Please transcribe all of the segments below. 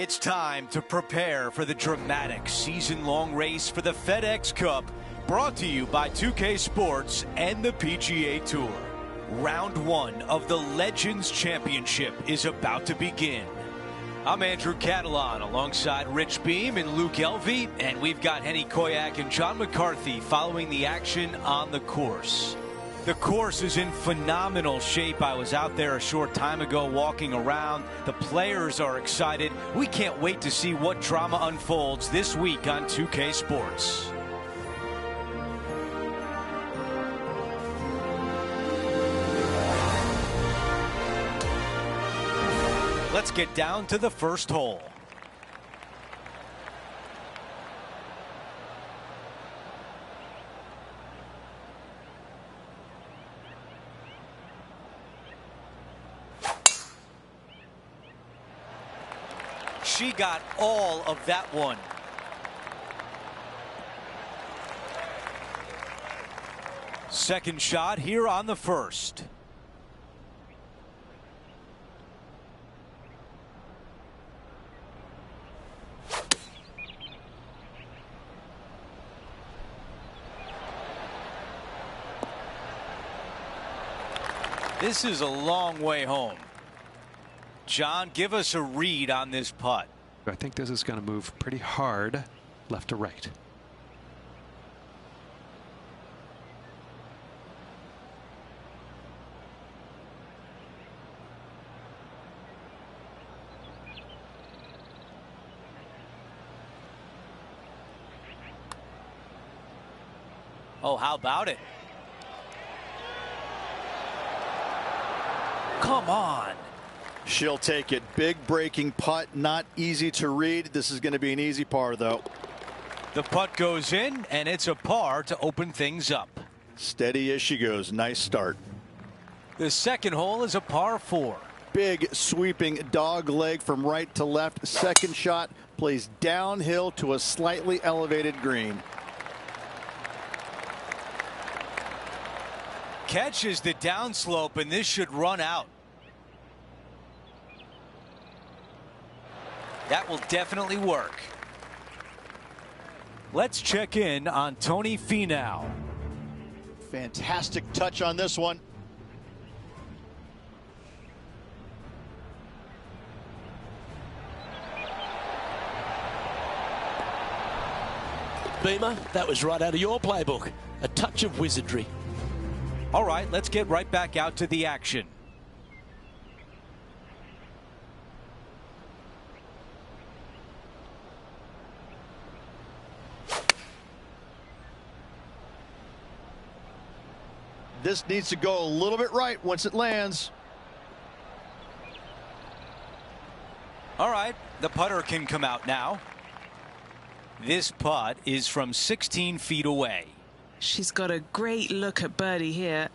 It's time to prepare for the dramatic season-long race for the FedEx Cup, brought to you by 2K Sports and the PGA Tour. Round one of the Legends Championship is about to begin. I'm Andrew Catalan alongside Rich Beam and Luke Elvey, and we've got Henny Koyak and John McCarthy following the action on the course. The course is in phenomenal shape. I was out there a short time ago walking around. The players are excited. We can't wait to see what drama unfolds this week on 2K Sports. Let's get down to the first hole. She got all of that one. Second shot here on the first. This is a long way home. John, give us a read on this putt. I think this is going to move pretty hard left to right. Oh, how about it? Come on. She'll take it. Big breaking putt, not easy to read. This is going to be an easy par, though. The putt goes in, and it's a par to open things up. Steady as she goes. Nice start. The second hole is a par 4. Big sweeping dog leg from right to left. Second shot plays downhill to a slightly elevated green. Catches the downslope, and this should run out. That will definitely work. Let's check in on Tony Finau. Fantastic touch on this one. Beamer, that was right out of your playbook. A touch of wizardry. All right, let's get right back out to the action. This needs to go a little bit right once it lands. All right, the putter can come out now. This putt is from 16 feet away. She's got a great look at birdie here.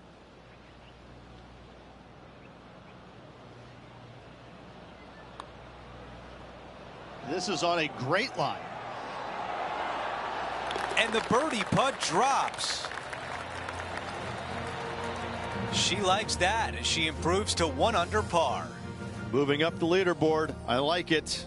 This is on a great line. And the birdie putt drops. She likes that as she improves to 1 under par. Moving up the leaderboard. I like it.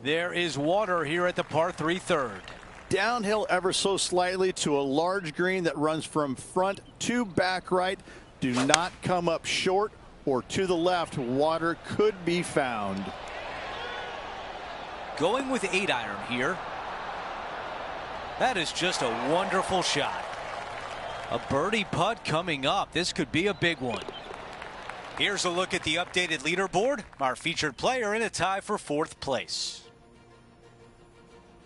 There is water here at the par 3 third. Downhill ever so slightly to a large green that runs from front to back right. Do not come up short or to the left. Water could be found. Going with 8-iron here. That is just a wonderful shot. A birdie putt coming up. This could be a big one. Here's a look at the updated leaderboard. Our featured player in a tie for 4th place.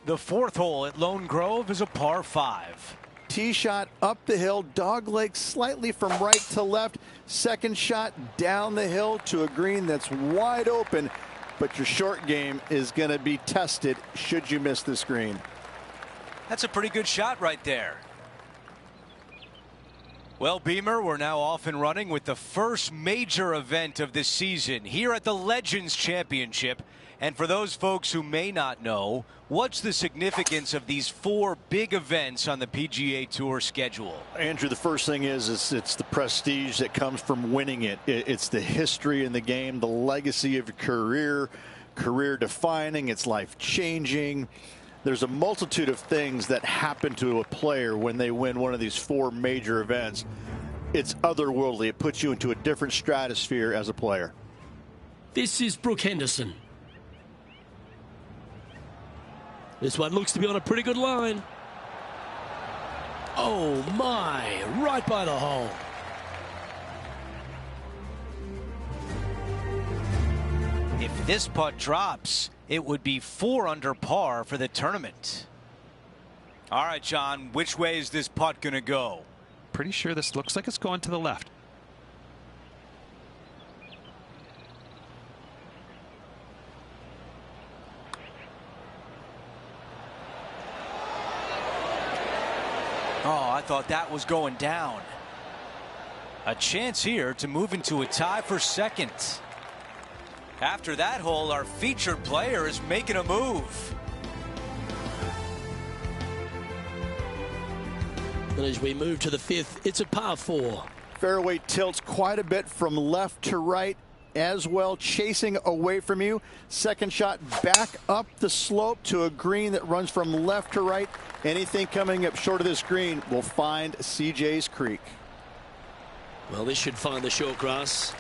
The 4th hole at Lone Grove is a par 5. Tee shot up the hill, dog leg slightly from right to left. Second shot down the hill to a green that's wide open, but your short game is going to be tested should you miss this green. That's a pretty good shot right there. Well, Beamer, we're now off and running with the first major event of the season here at the Legends Championship. And for those folks who may not know, what's the significance of these 4 big events on the PGA Tour schedule? Andrew, the first thing is it's the prestige that comes from winning it. It's the history in the game, the legacy of your career defining, it's life changing. There's a multitude of things that happen to a player when they win one of these 4 major events. It's otherworldly. It puts you into a different stratosphere as a player. This is Brooke Henderson. This one looks to be on a pretty good line. Oh my, right by the hole. If this putt drops, it would be 4 under par for the tournament. All right, John, which way is this putt going to go? Pretty sure this looks like it's going to the left. Oh, I thought that was going down. A chance here to move into a tie for second. After that hole, our featured player is making a move. And as we move to the 5th, it's a par 4. Fairway tilts quite a bit from left to right as well, chasing away from you. Second shot back up the slope to a green that runs from left to right. Anything coming up short of this green will find CJ's Creek. Well, this should find the short grass.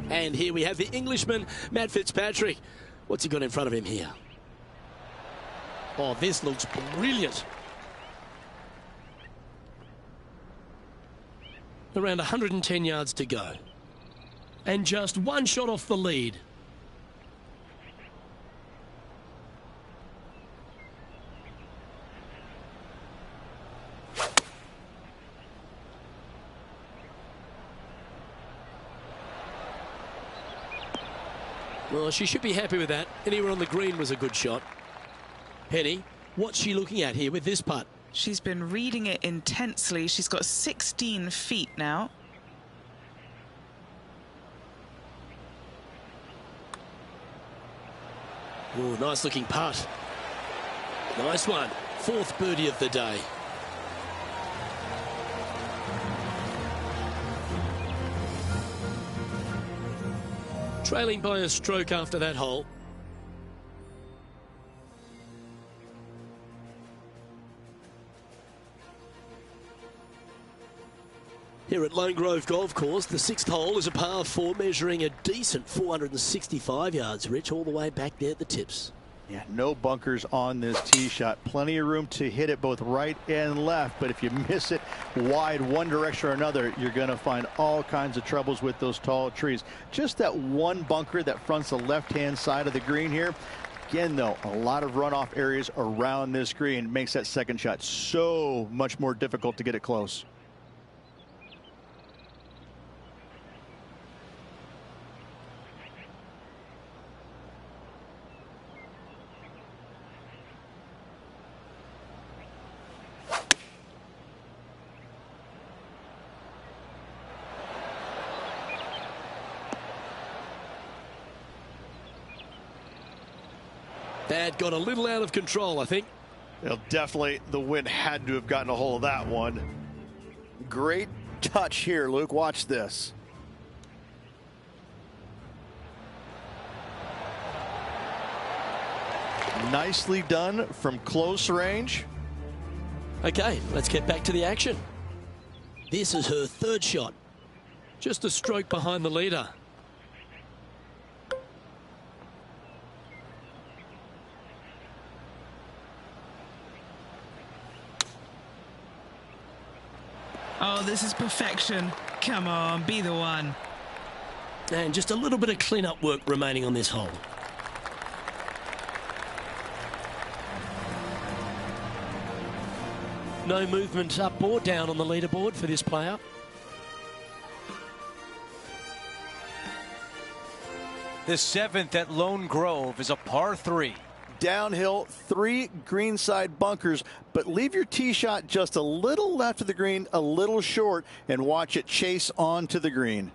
And here we have the Englishman, Matt Fitzpatrick. What's he got in front of him here? Oh, this looks brilliant. Around 110 yards to go. And just 1 shot off the lead. Well, she should be happy with that. Anywhere on the green was a good shot. Penny, what's she looking at here with this putt? She's been reading it intensely. She's got 16 feet now. Oh, nice looking putt. Nice one. 4th birdie of the day. Trailing by a stroke after that hole. Here at Lone Grove Golf Course, the 6th hole is a par 4 measuring a decent 465 yards, Rich, all the way back there at the tips. Yeah, no bunkers on this tee shot. Plenty of room to hit it both right and left. But if you miss it wide one direction or another, you're going to find all kinds of troubles with those tall trees. Just that one bunker that fronts the left-hand side of the green here. Again, though, a lot of runoff areas around this green makes that second shot so much more difficult to get it close. That got a little out of control, I think. Well, definitely the wind had to have gotten a hold of that one. Great touch here, Luke. Watch this. Nicely done from close range. Okay, let's get back to the action. This is her 3rd shot. Just a stroke behind the leader. Oh, this is perfection. Come on, be the one. And just a little bit of clean-up work remaining on this hole. No movement up or down on the leaderboard for this player. The 7th at Lone Grove is a par 3. Downhill, 3 greenside bunkers, but leave your tee shot just a little left of the green, a little short, and watch it chase on to the green.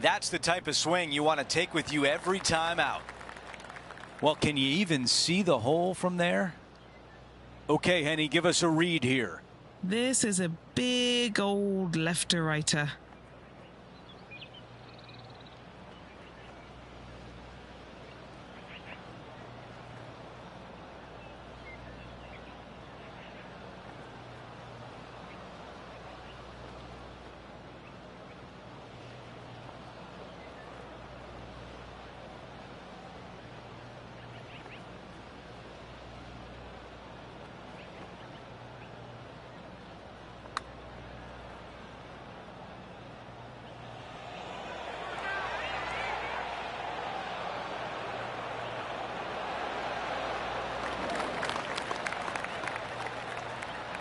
That's the type of swing you want to take with you every time out. Well, can you even see the hole from there? Okay, Henny, give us a read here. This is a big old left-to-righter.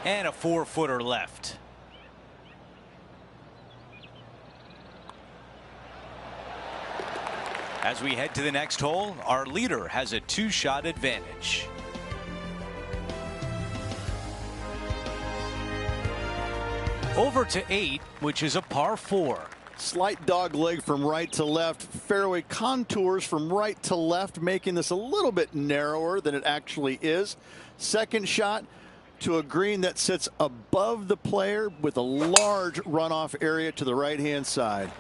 And a 4-footer left. As we head to the next hole, our leader has a 2-shot advantage. Over to 8, which is a par 4. Slight dog leg from right to left, fairway contours from right to left, making this a little bit narrower than it actually is. Second shot to a green that sits above the player with a large runoff area to the right-hand side.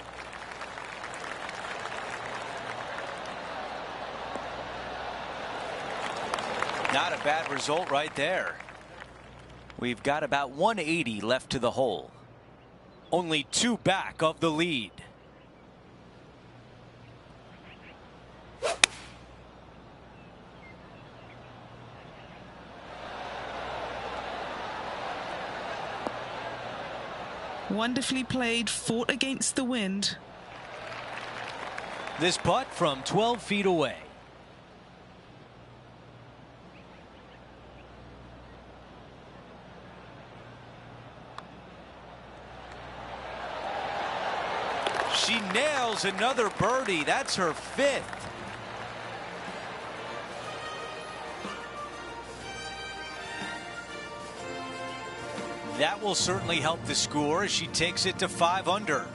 Not a bad result right there. We've got about 180 left to the hole. Only 2 back of the lead. Wonderfully played, fought against the wind. This putt from 12 feet away. She nails another birdie. That's her 5th. That will certainly help the score as she takes it to 5 under.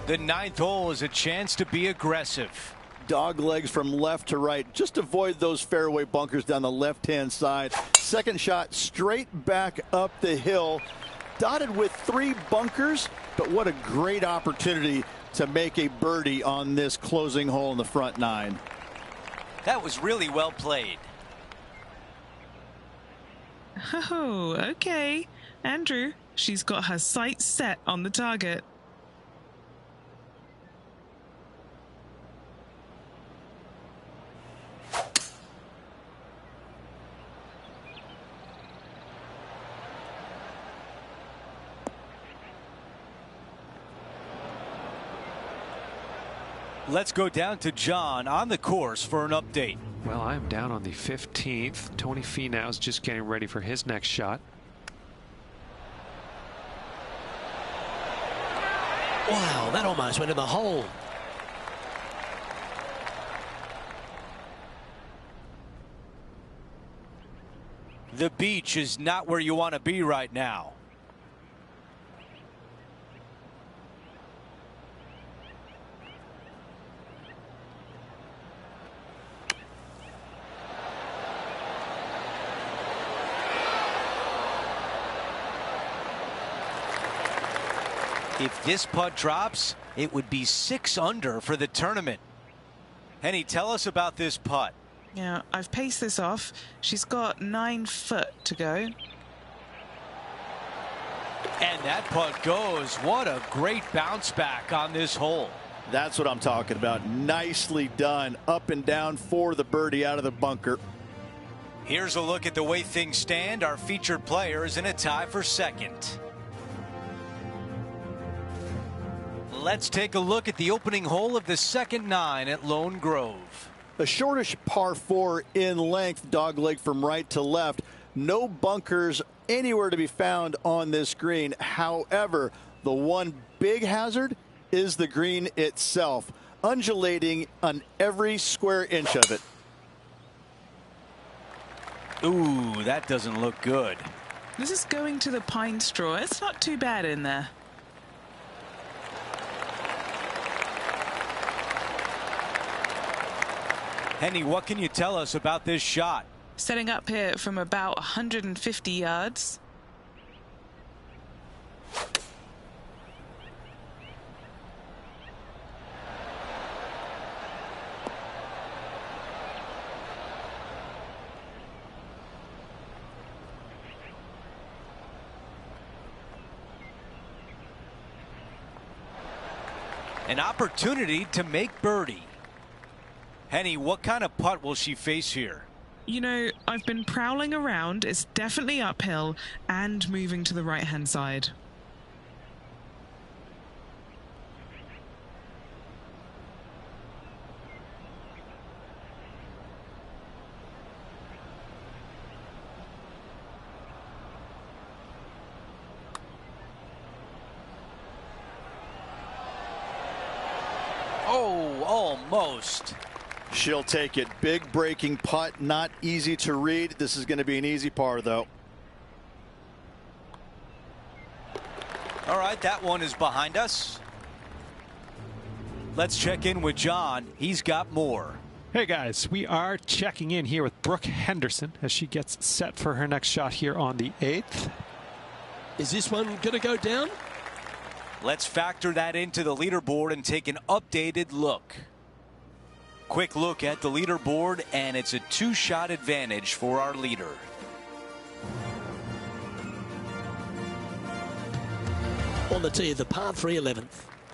The 9th hole is a chance to be aggressive. Dog legs from left to right. Just avoid those fairway bunkers down the left-hand side. Second shot straight back up the hill. Dotted with 3 bunkers, but what a great opportunity to make a birdie on this closing hole in the front 9. That was really well played. Oh, okay. Andrew, she's got her sights set on the target. Let's go down to John on the course for an update. Well, I'm down on the 15th. Tony Finau is just getting ready for his next shot. Wow, that almost went in the hole. The beach is not where you want to be right now. If this putt drops, it would be 6 under for the tournament. Henny, tell us about this putt. Yeah, I've paced this off. She's got 9 foot to go. And that putt goes. What a great bounce back on this hole. That's what I'm talking about. Nicely done. Up and down for the birdie out of the bunker. Here's a look at the way things stand. Our featured player is in a tie for second. Let's take a look at the opening hole of the second 9 at Lone Grove. A shortish par 4 in length, dogleg from right to left. No bunkers anywhere to be found on this green. However, the one big hazard is the green itself, undulating on every square inch of it. Ooh, that doesn't look good. This is going to the pine straw. It's not too bad in there. Henny, what can you tell us about this shot? Setting up here from about 150 yards. An opportunity to make birdie. Henny, what kind of putt will she face here? You know, I've been prowling around. It's definitely uphill and moving to the right-hand side. Oh, almost. She'll take it. Big breaking putt, not easy to read. This is going to be an easy par, though. All right, that one is behind us. Let's check in with John. He's got more. Hey guys, we are checking in here with Brooke Henderson as she gets set for her next shot here on the 8th. Is this one going to go down? Let's factor that into the leaderboard and take an updated look. Quick look at the leaderboard, and it's a 2-shot advantage for our leader. On the tee of the par 3 11th.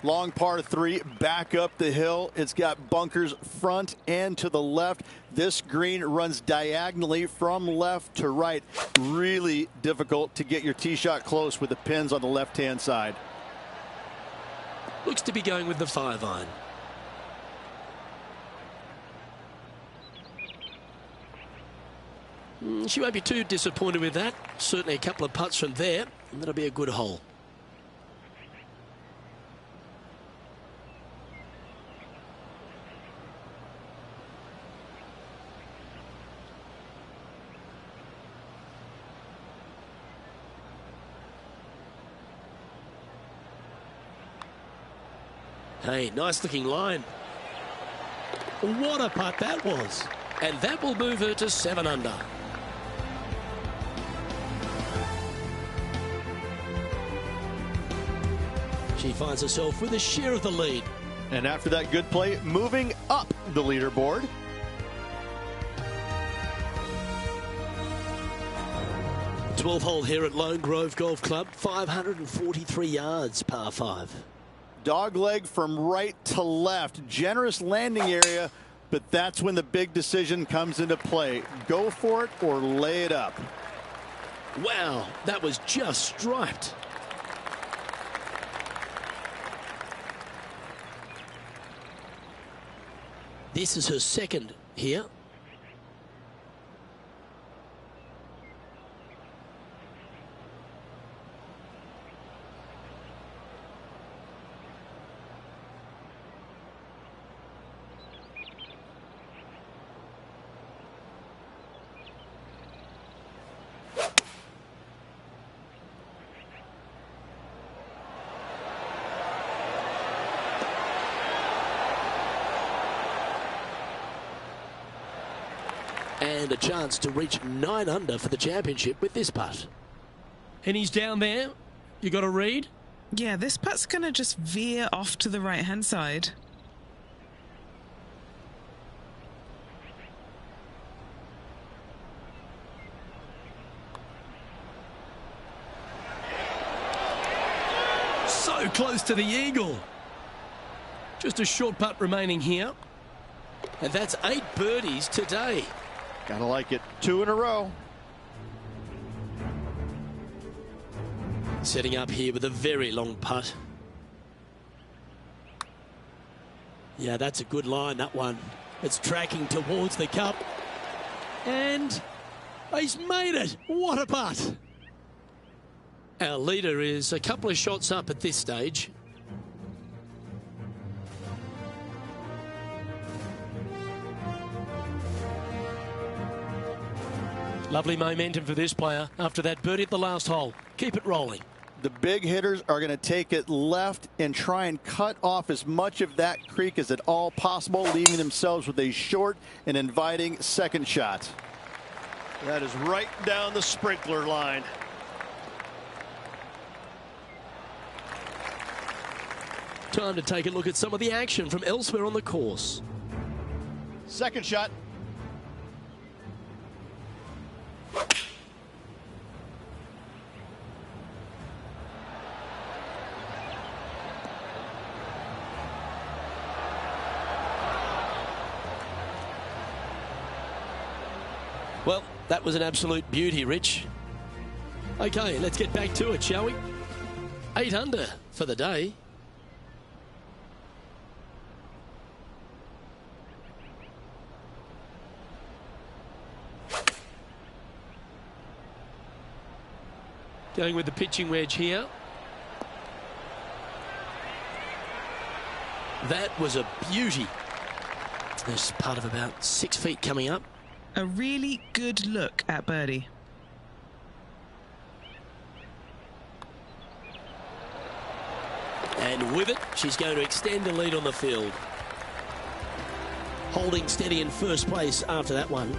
Long par 3, back up the hill. It's got bunkers front and to the left. This green runs diagonally from left to right. Really difficult to get your tee shot close with the pins on the left-hand side. Looks to be going with the 5-iron. She won't be too disappointed with that. Certainly a couple of putts from there, and that'll be a good hole. Hey, nice looking line. What a putt that was. And that will move her to 7 under. She finds herself with a share of the lead. And after that good play, moving up the leaderboard. The 12th hole here at Lone Grove Golf Club, 543 yards, par 5. Dogleg from right to left. Generous landing area, but that's when the big decision comes into play. Go for it or lay it up. Wow, that was just striped. This is her second here. And a chance to reach 9 under for the championship with this putt. And he's down there. You got a read? Yeah, this putt's going to just veer off to the right-hand side. So close to the eagle. Just a short putt remaining here. And that's 8 birdies today. Gotta like it. 2 in a row. Setting up here with a very long putt. Yeah, that's a good line, that one. It's tracking towards the cup. And he's made it. What a putt. Our leader is a couple of shots up at this stage. Lovely momentum for this player after that birdie at the last hole. Keep it rolling. The big hitters are going to take it left and try and cut off as much of that creek as at all possible, leaving themselves with a short and inviting second shot. That is right down the sprinkler line. Time to take a look at some of the action from elsewhere on the course. Second shot. Well, that was an absolute beauty, Rich. Okay, let's get back to it, shall we? 8 under for the day. Going with the pitching wedge here. That was a beauty. There's part of about 6 feet coming up. A really good look at birdie. And with it, she's going to extend the lead on the field. Holding steady in first place after that one.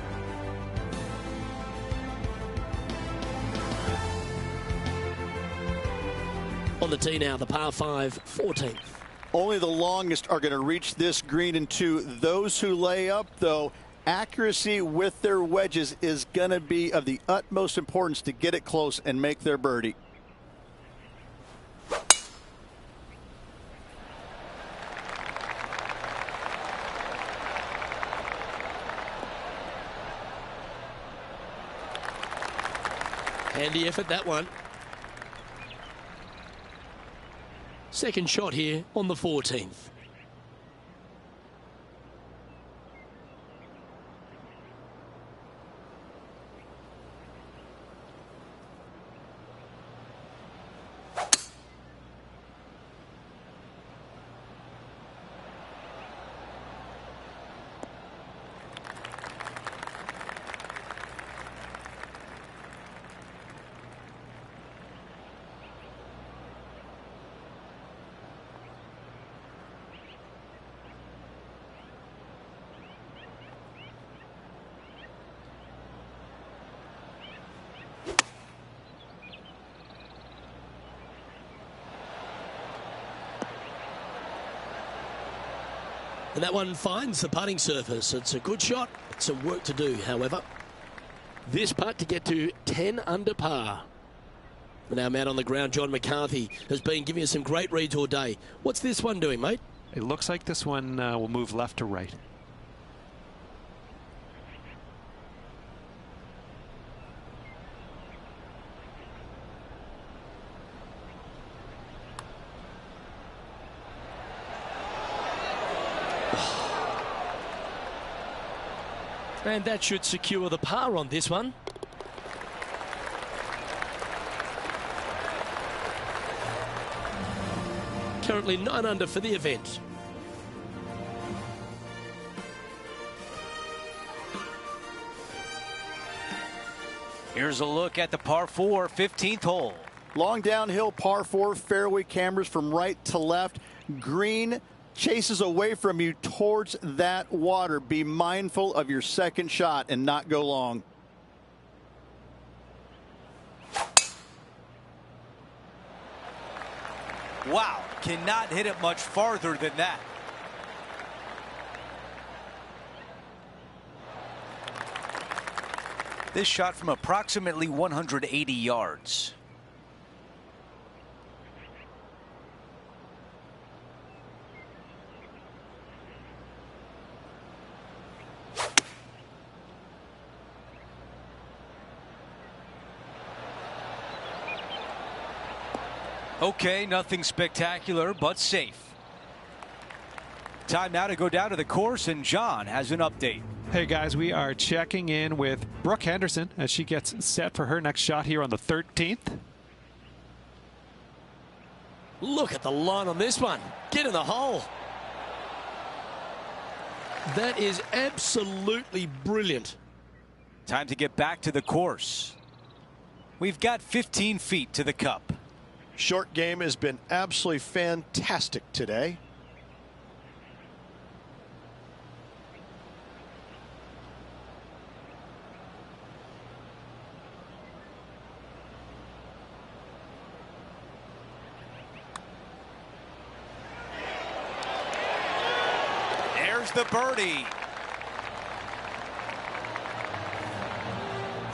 On the tee now, the par 5, 14th. Only the longest are going to reach this green in 2. Those who lay up, though, accuracy with their wedges is going to be of the utmost importance to get it close and make their birdie. Handy effort, that one. Second shot here on the 14th. And that one finds the putting surface. It's a good shot. Some work to do, however. This putt to get to 10 under par. And our man on the ground, John McCarthy, has been giving us some great reads all day. What's this one doing, mate? It looks like this one will move left to right. And that should secure the par on this one. Currently 9 under for the event. Here's a look at the par 4, 15th hole. Long downhill par 4, fairway cameras from right to left. Green chases away from you towards that water. Be mindful of your second shot and not go long. Wow, cannot hit it much farther than that. This shot from approximately 180 yards. Okay, nothing spectacular, but safe. Time now to go down to the course, and John has an update. Hey guys, we are checking in with Brooke Henderson as she gets set for her next shot here on the 13th. Look at the line on this one. Get in the hole. That is absolutely brilliant. Time to get back to the course. We've got 15 feet to the cup. Short game has been absolutely fantastic today. There's the birdie.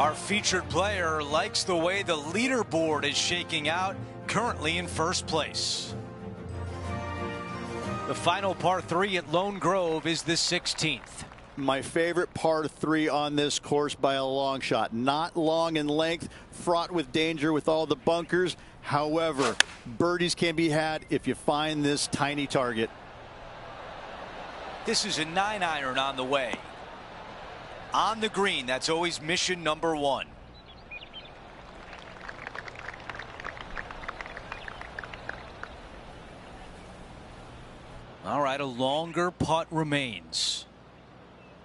Our featured player likes the way the leaderboard is shaking out, currently in first place. The final par 3 at Lone Grove is the 16th. My favorite par 3 on this course by a long shot. Not long in length, fraught with danger with all the bunkers. However, birdies can be had if you find this tiny target. This is a 9-iron on the way. On the green, that's always mission number 1. All right, a longer putt remains.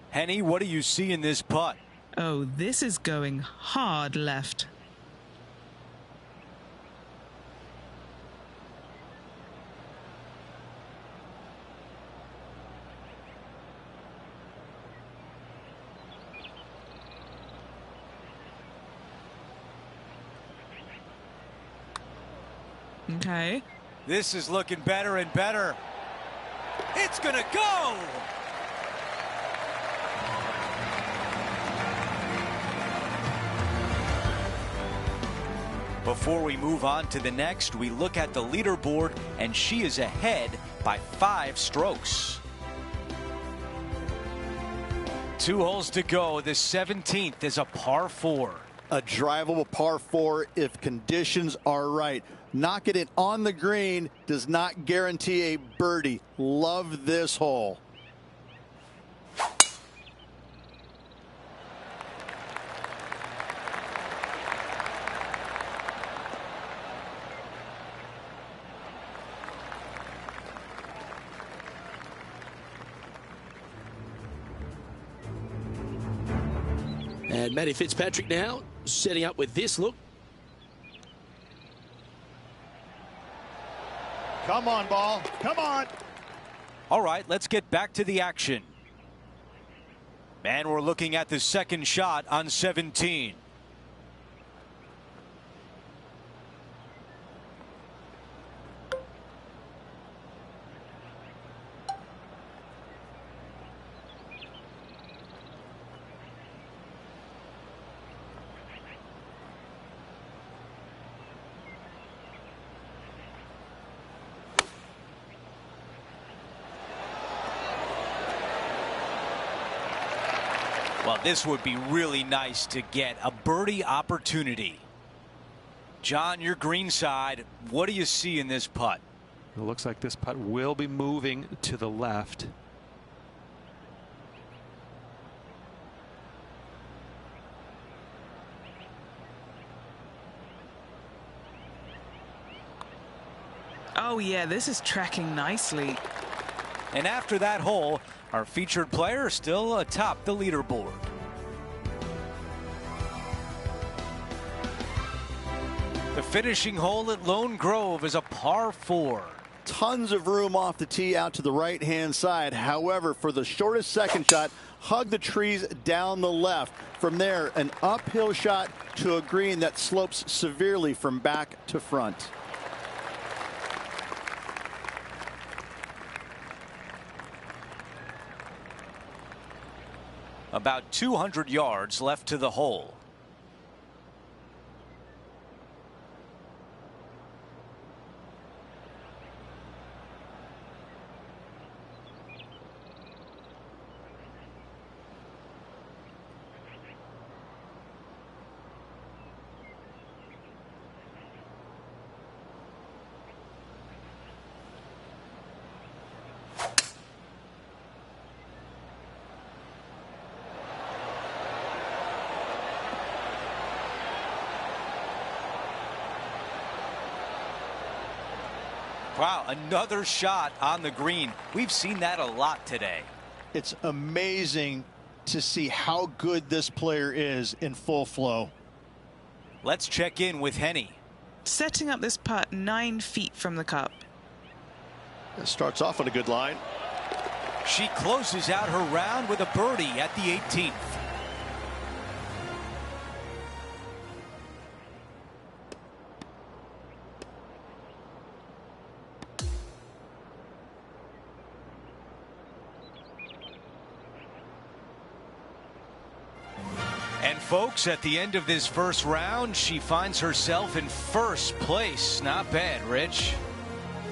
Henny, what do you see in this putt? Oh, this is going hard left. Okay. This is looking better and better. It's gonna go! Before we move on to the next, we look at the leaderboard, and she is ahead by 5 strokes. 2 holes to go. The 17th is a par 4. A drivable par 4 if conditions are right. Knocking it on the green does not guarantee a birdie. Love this hole. And Matty Fitzpatrick now setting up with this look. Come on, ball. Come on. All right, let's get back to the action. And we're looking at the second shot on 17. Well, this would be really nice to get a birdie opportunity. John, your green side, what do you see in this putt? It looks like this putt will be moving to the left. Oh yeah, this is tracking nicely. And after that hole, our featured player still atop the leaderboard. The finishing hole at Lone Grove is a par 4. Tons of room off the tee out to the right-hand side. However, for the shortest second shot, hug the trees down the left. From there, an uphill shot to a green that slopes severely from back to front. About 200 yards left to the hole. Wow, another shot on the green. We've seen that a lot today. It's amazing to see how good this player is in full flow. Let's check in with Henny. Setting up this putt 9 feet from the cup. It starts off on a good line. She closes out her round with a birdie at the 18th. And folks, at the end of this first round, she finds herself in first place. Not bad, Rich.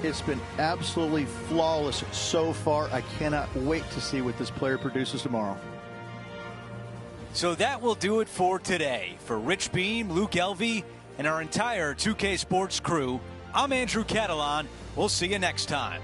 It's been absolutely flawless so far. I cannot wait to see what this player produces tomorrow. So that will do it for today. For Rich Beam, Luke Elvey, and our entire 2K Sports crew, I'm Andrew Catalan. We'll see you next time.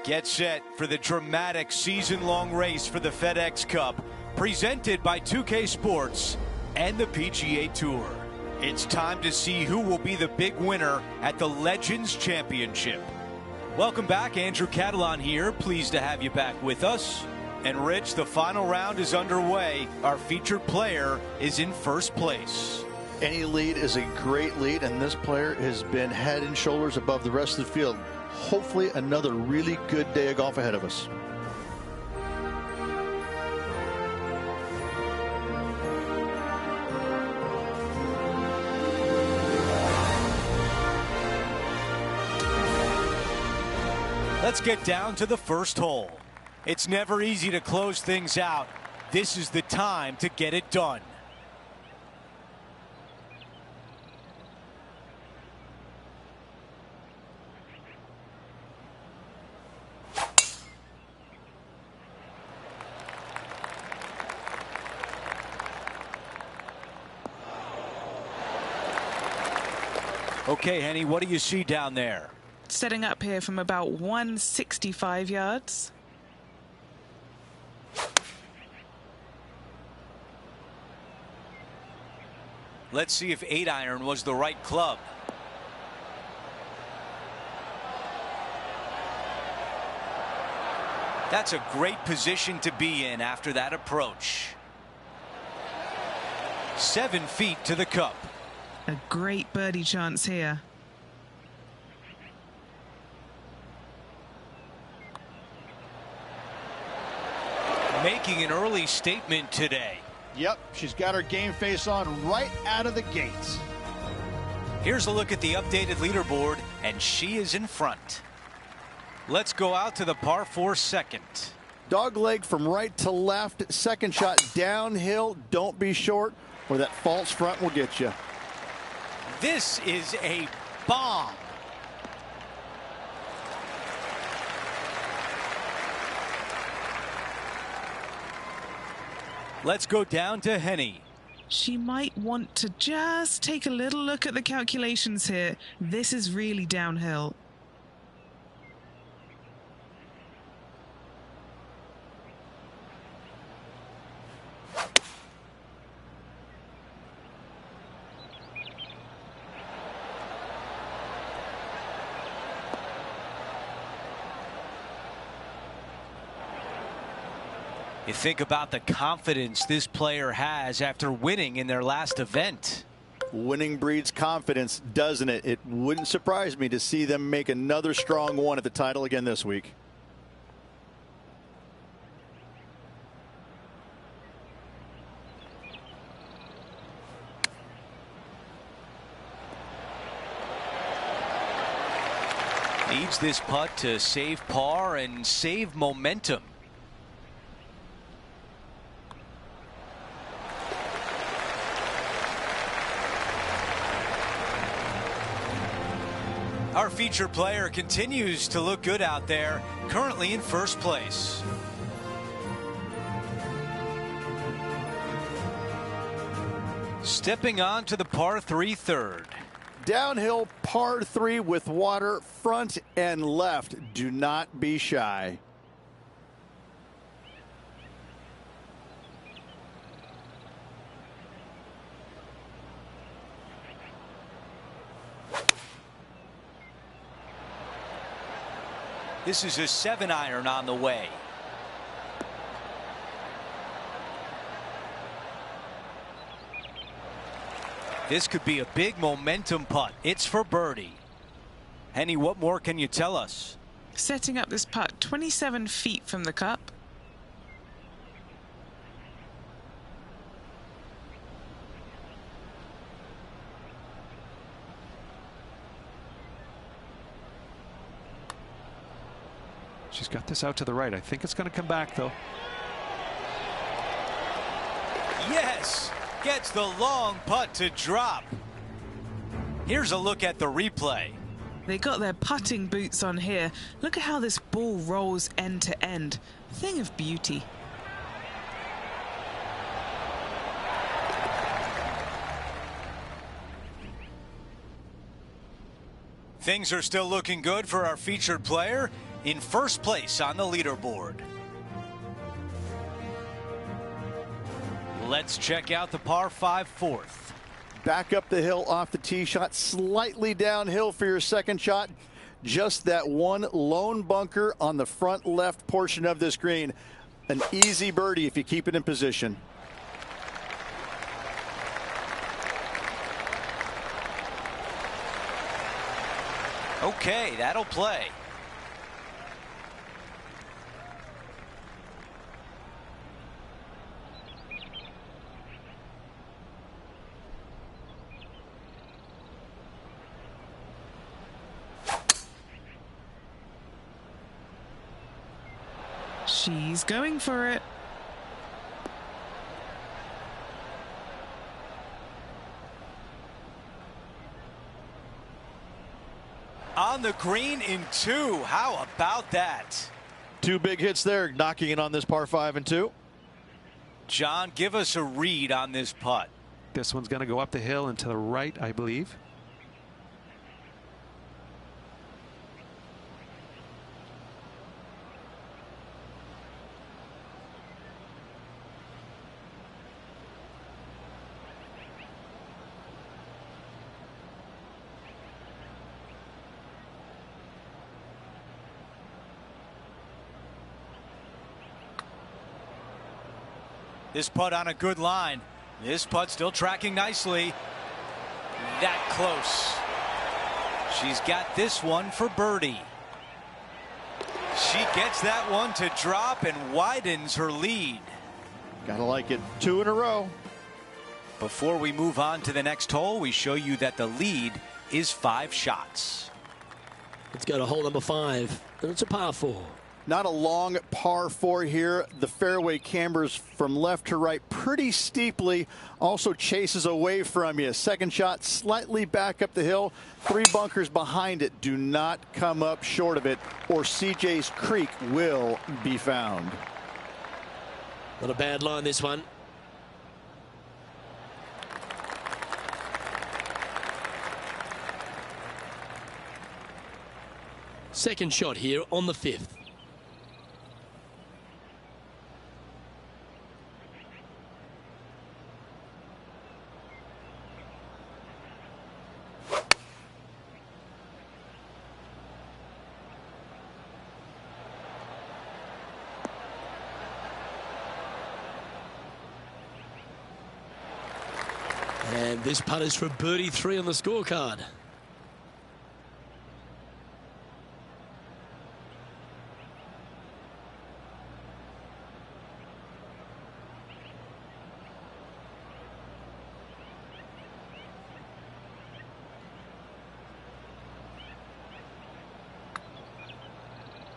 Get set for the dramatic season-long race for the FedEx Cup, presented by 2K Sports and the PGA Tour. It's time to see who will be the big winner at the Legends Championship. Welcome back, Andrew Catalan here. Pleased to have you back with us. And Rich, the final round is underway. Our featured player is in first place. Any lead is a great lead, and this player has been head and shoulders above the rest of the field. Hopefully another really good day of golf ahead of us. Let's get down to the first hole. It's never easy to close things out. This is the time to get it done. Okay, Henny, what do you see down there? Setting up here from about 165 yards. Let's see if 8-iron was the right club. That's a great position to be in after that approach. 7 feet to the cup. A great birdie chance here. Making an early statement today. Yep, she's got her game face on right out of the gates. Here's a look at the updated leaderboard, and she is in front. Let's go out to the par 4 second. Dog leg from right to left. Second shot downhill. Don't be short, or that false front will get you. This is a bomb. Let's go down to Henny. She might want to just take a little look at the calculations here. This is really downhill. You think about the confidence this player has after winning in their last event. Winning breeds confidence, doesn't it? It wouldn't surprise me to see them make another strong one at the title again this week. Needs this putt to save par and save momentum. Our featured player continues to look good out there, currently in first place. Stepping on to the par 3 third. Downhill par 3 with water front and left. Do not be shy. This is a 7-iron on the way. This could be a big momentum putt. It's for birdie. Henny, what more can you tell us? Setting up this putt 27 feet from the cup. She's got this out to the right. I think it's going to come back, though. Yes! Gets the long putt to drop. Here's a look at the replay. They got their putting boots on here. Look at how this ball rolls end to end. Thing of beauty. Things are still looking good for our featured player in first place on the leaderboard. Let's check out the par 5 fourth. Back up the hill off the tee shot, slightly downhill for your second shot. Just that one lone bunker on the front left portion of this green. An easy birdie if you keep it in position. Okay, that'll play. She's going for it. On the green in 2. How about that? 2 big hits there, knocking it on this par 5 and 2. John, give us a read on this putt. This one's going to go up the hill and to the right, I believe. This putt on a good line. This putt still tracking nicely. That close. She's got this one for birdie. She gets that one to drop and widens her lead. Gotta like it. 2 in a row. Before we move on to the next hole, we show you that the lead is 5 shots. Let's go to hole number 5, and it's a par 4. Not a long par 4 here. The fairway cambers from left to right pretty steeply. Also chases away from you. Second shot slightly back up the hill. 3 bunkers behind it. Do not come up short of it, or CJ's Creek will be found. Not a bad line, this one. Second shot here on the 5th. And this putt is for birdie 3 on the scorecard.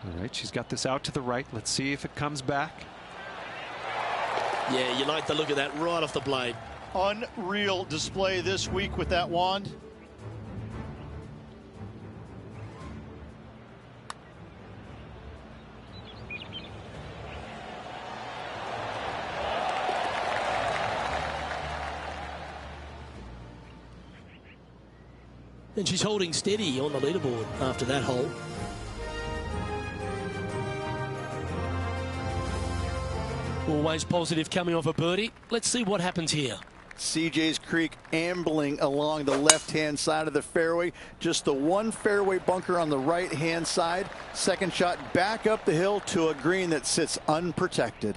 All right, she's got this out to the right. Let's see if it comes back. Yeah, you like the look of that right off the blade. Unreal display this week with that wand. And she's holding steady on the leaderboard after that hole. Always positive coming off a birdie. Let's see what happens here. CJ's Creek ambling along the left-hand side of the fairway. Just the one fairway bunker on the right-hand side. Second shot back up the hill to a green that sits unprotected.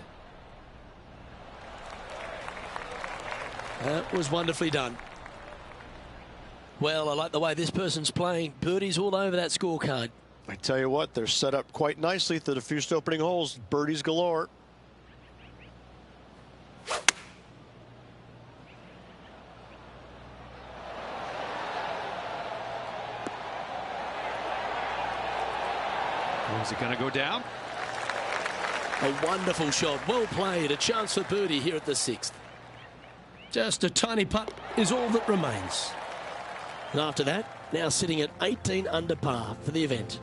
That was wonderfully done. Well, I like the way this person's playing. Birdies all over that scorecard. I tell you what, they're set up quite nicely through the first opening holes. Birdies galore. Is it going to go down? A wonderful shot. Well played. A chance for birdie here at the 6th. Just a tiny putt is all that remains. And after that, now sitting at 18 under par for the event.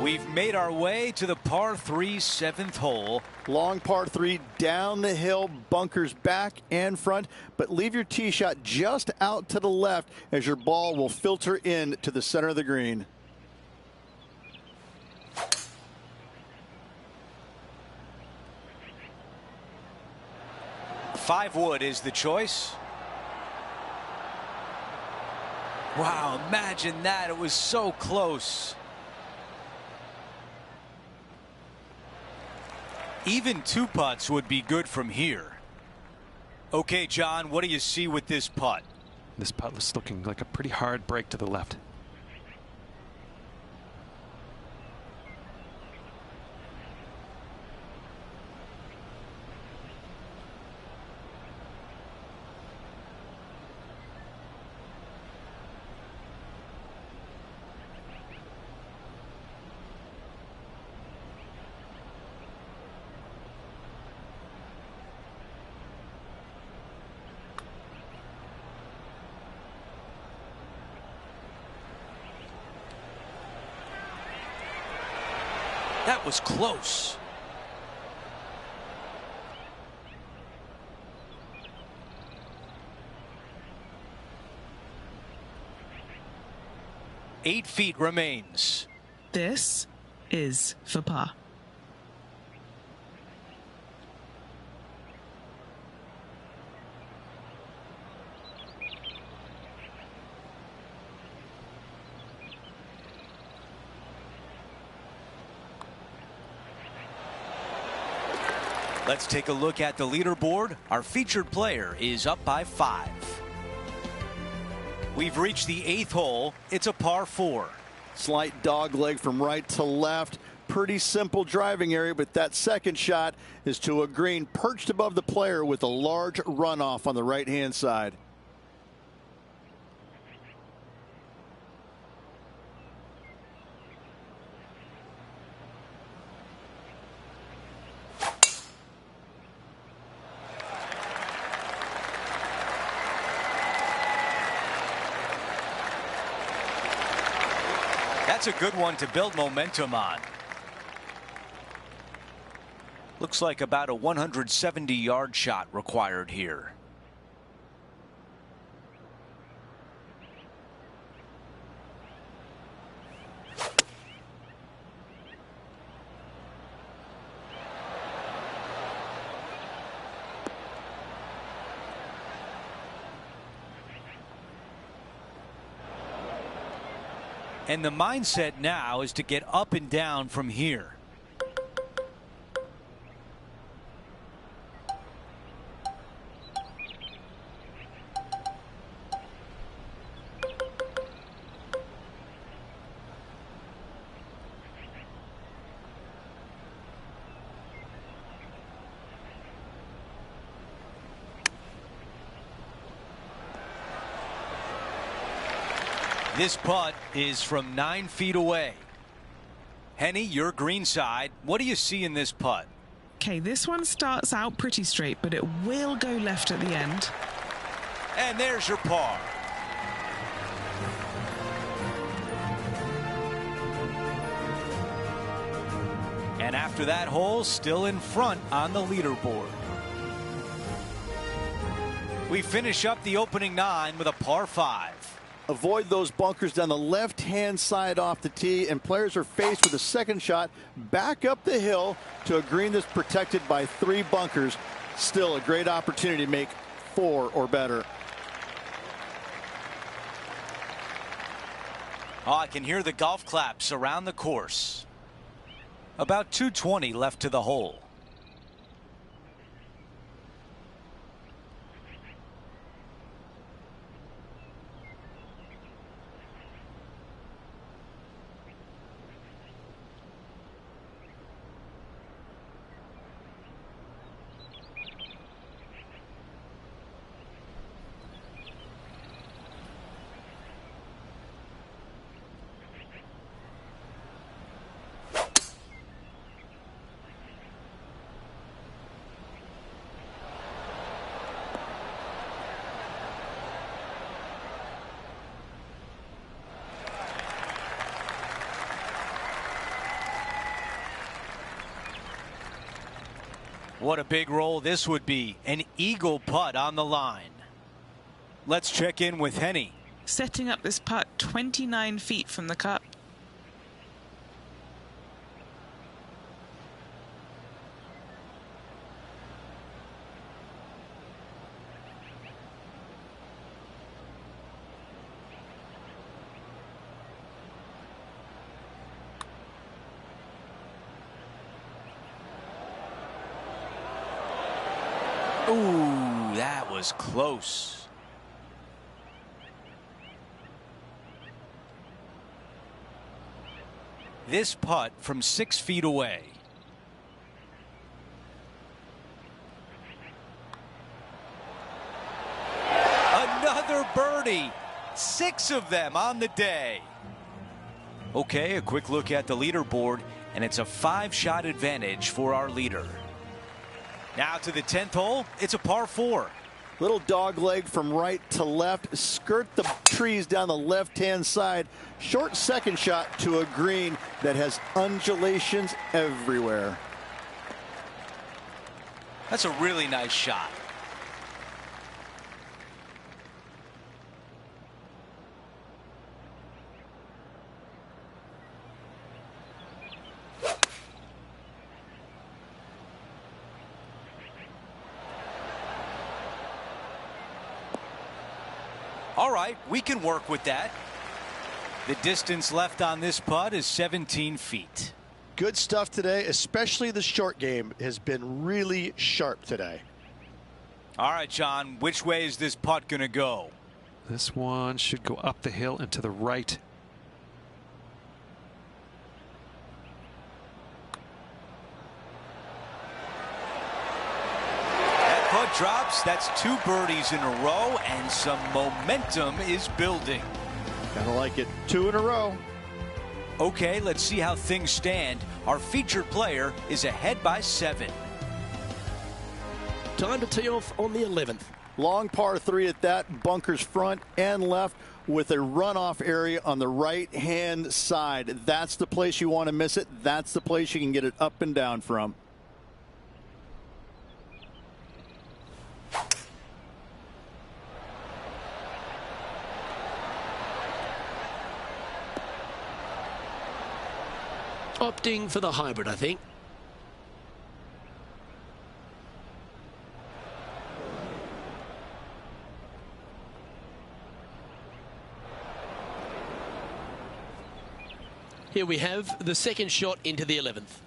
We've made our way to the par 3 7th hole. Long par 3 down the hill, bunkers back and front, but leave your tee shot just out to the left as your ball will filter in to the center of the green. Five wood is the choice. Wow, imagine that. It was so close. Even 2 putts would be good from here. Okay, John, what do you see with this putt? This putt was looking like a pretty hard break to the left. That was close. Eight feet remains. This is for par. Let's take a look at the leaderboard. Our featured player is up by 5. We've reached the 8th hole. It's a par 4. Slight dog leg from right to left. Pretty simple driving area, but that second shot is to a green perched above the player with a large runoff on the right-hand side. That's a good one to build momentum on. Looks like about a 170-yard shot required here. And the mindset now is to get up and down from here. This putt is from 9 feet away. Henny, your green side. What do you see in this putt? Okay, this one starts out pretty straight, but it will go left at the end. And there's your par. And after that hole, still in front on the leaderboard. We finish up the opening 9 with a par 5. Avoid those bunkers down the left-hand side off the tee, and players are faced with a second shot back up the hill to a green that's protected by 3 bunkers. Still a great opportunity to make 4 or better. Oh, I can hear the golf claps around the course. About 220 left to the hole. What a big roll this would be. An eagle putt on the line. Let's check in with Henny. Setting up this putt 29 feet from the cup. Ooh, that was close. This putt from 6 feet away. Another birdie. 6 of them on the day. Okay, a quick look at the leaderboard, and it's a 5-shot advantage for our leader. Now to the 10th hole, it's a par 4. Little dog leg from right to left, skirt the trees down the left-hand side. Short second shot to a green that has undulations everywhere. That's a really nice shot. All right, we can work with that. The distance left on this putt is 17 feet. Good stuff today, especially the short game has been really sharp today. All right, John, which way is this putt going to go? This one should go up the hill and to the right. Putt drops. That's 2 birdies in a row, and some momentum is building. Kinda like it. 2 in a row. Okay, let's see how things stand. Our featured player is ahead by 7. Time to tee off on the 11th. Long par 3 at that, bunkers front and left with a runoff area on the right-hand side. That's the place you want to miss it. That's the place you can get it up and down from. Opting for the hybrid, I think. Here we have the second shot into the 11th.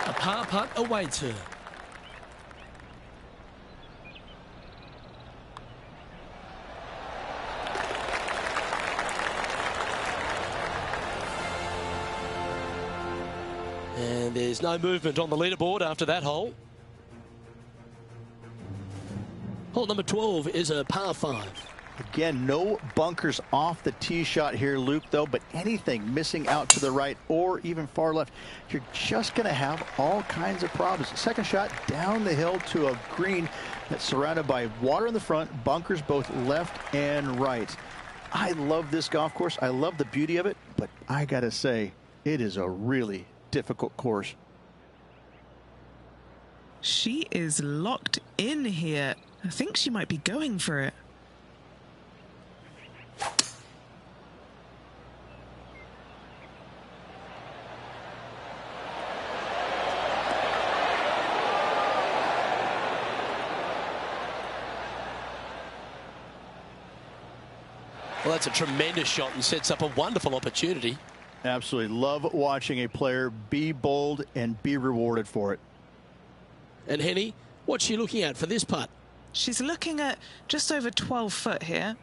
A par putt awaits her. And there's no movement on the leaderboard after that hole. Hole number 12 is a par 5. Again, no bunkers off the tee shot here, Luke, though, but anything missing out to the right or even far left, you're just going to have all kinds of problems. Second shot down the hill to a green that's surrounded by water in the front, bunkers both left and right. I love this golf course. I love the beauty of it, but I got to say, it is a really difficult course. She is locked in here. I think she might be going for it. Well, that's a tremendous shot and sets up a wonderful opportunity. Absolutely love watching a player be bold and be rewarded for it. And Henny, what's she looking at for this putt? She's looking at just over 12 foot here.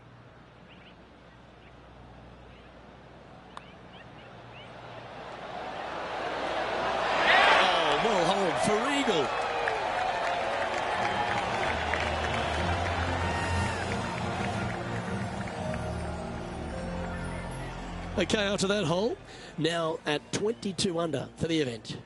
Oh, well hold for eagle. Okay, after that hole, now at 22 under for the event.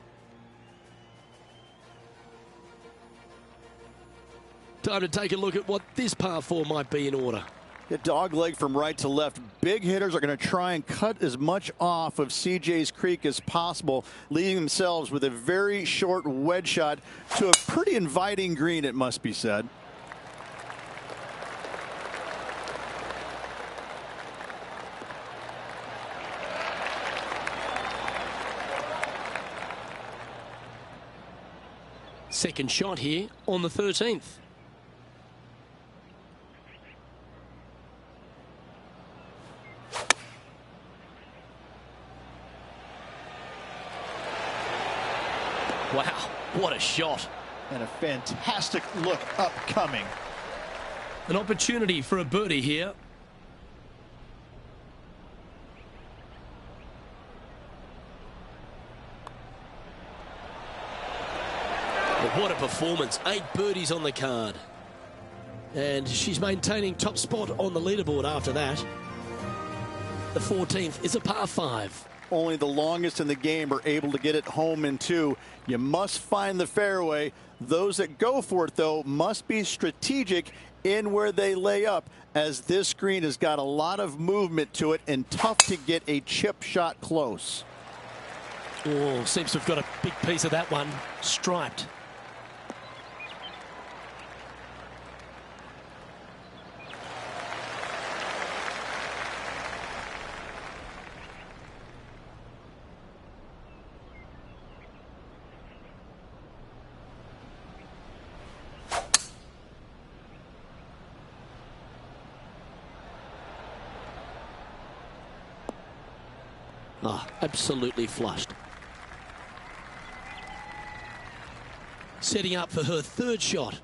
Time to take a look at what this par 4 might be in order. The dog leg from right to left. Big hitters are going to try and cut as much off of CJ's Creek as possible, leaving themselves with a very short wedge shot to a pretty inviting green, it must be said. Second shot here on the 13th. Wow, what a shot. And a fantastic look upcoming. An opportunity for a birdie here. But what a performance. 8 birdies on the card. And she's maintaining top spot on the leaderboard after that. The 14th is a par 5. Only the longest in the game are able to get it home in 2. You must find the fairway. Those that go for it, though, must be strategic in where they lay up, as this green has got a lot of movement to it and tough to get a chip shot close. Oh, seems to have got a big piece of that one striped. Oh, absolutely flushed. Setting up for her third shot.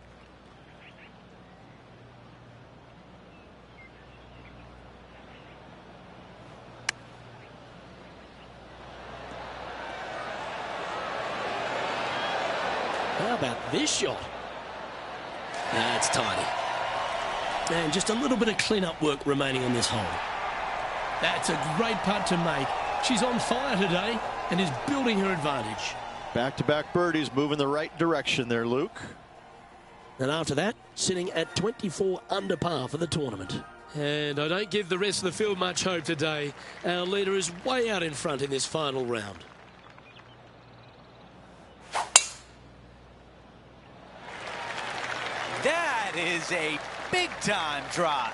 How about this shot? That's tiny. And just a little bit of clean-up work remaining on this hole. That's a great putt to make. She's on fire today and is building her advantage. Back-to-back birdies, moving the right direction there, Luke. And after that, sitting at 24 under par for the tournament. And I don't give the rest of the field much hope today. Our leader is way out in front in this final round. That is a big-time drive.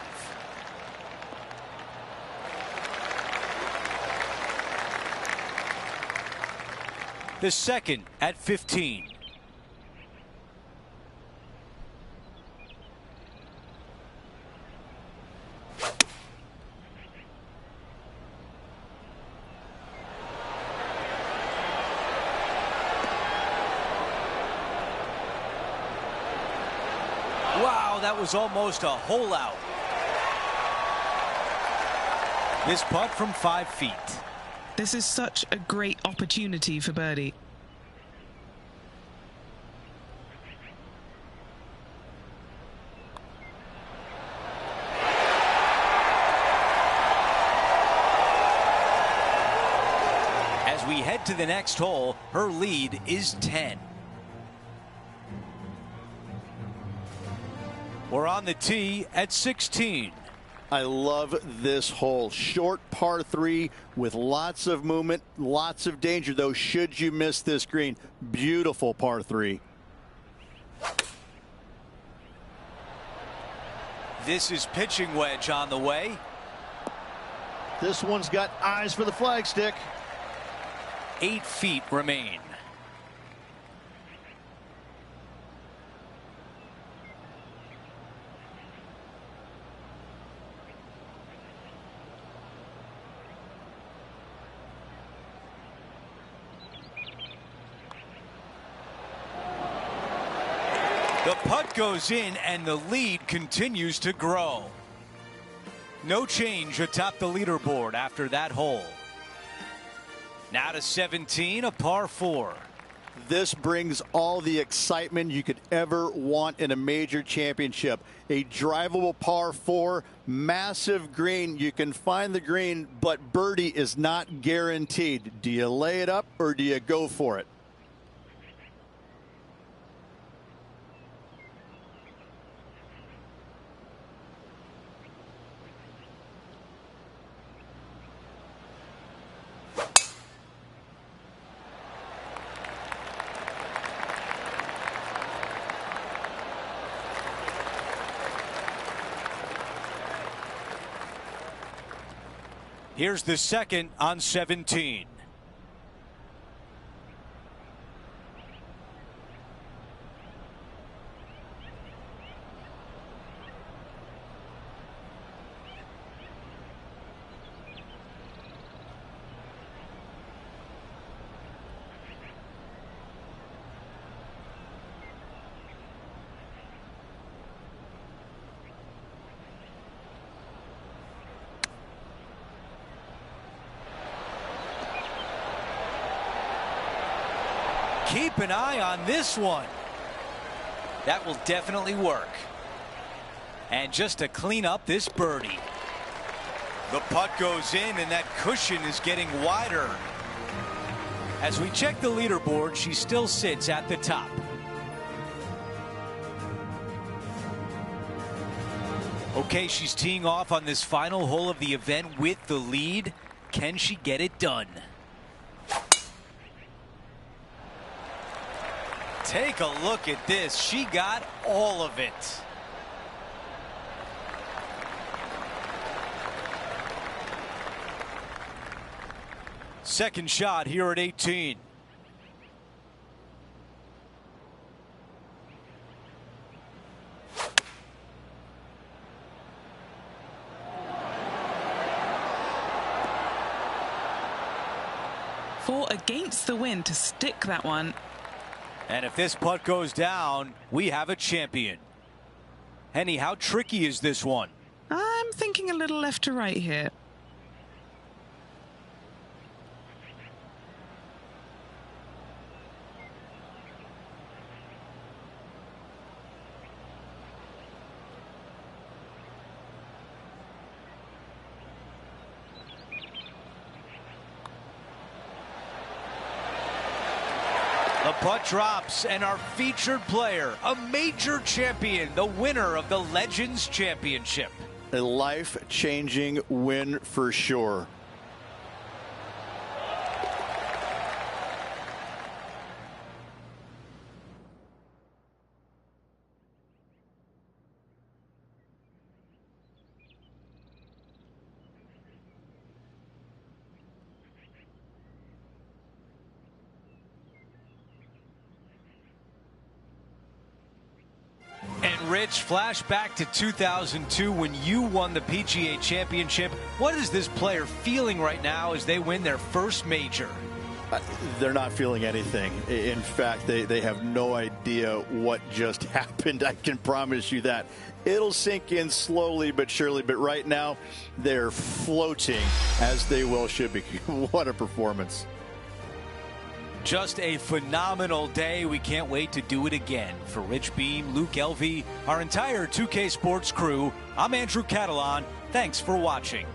The second at 15. Wow, that was almost a hole out. This putt from 5 feet. This is such a great opportunity for birdie. As we head to the next hole, her lead is 10. We're on the tee at 16. I love this hole. Short par 3 with lots of movement, lots of danger, though, should you miss this green. Beautiful par 3. This is pitching wedge on the way. This one's got eyes for the flagstick. 8 feet remain. The putt goes in and the lead continues to grow. No change atop the leaderboard after that hole. Now to 17, a par 4. This brings all the excitement you could ever want in a major championship. A drivable par 4, massive green. You can find the green, but birdie is not guaranteed. Do you lay it up or do you go for it? Here's the second on 17. Keep an eye on this one. That will definitely work. And just to clean up this birdie. The putt goes in and that cushion is getting wider. As we check the leaderboard, she still sits at the top. Okay, she's teeing off on this final hole of the event with the lead. Can she get it done? Take a look at this. She got all of it. Second shot here at 18. Fought against the wind to stick that one. And if this putt goes down, we have a champion. Henny, how tricky is this one? I'm thinking a little left to right here. The putt drops, and our featured player, a major champion, the winner of the Legends Championship. A life-changing win for sure. And Rich, flash back to 2002 when you won the PGA Championship. What is this player feeling right now as they win their first major? They're not feeling anything. In fact, they have no idea what just happened. I can promise you that. It'll sink in slowly but surely, but right now they're floating, as they well should be. What a performance. Just a phenomenal day. We can't wait to do it again. For Rich Beam, Luke Elvey, our entire 2K Sports crew, I'm Andrew Catalan. Thanks for watching.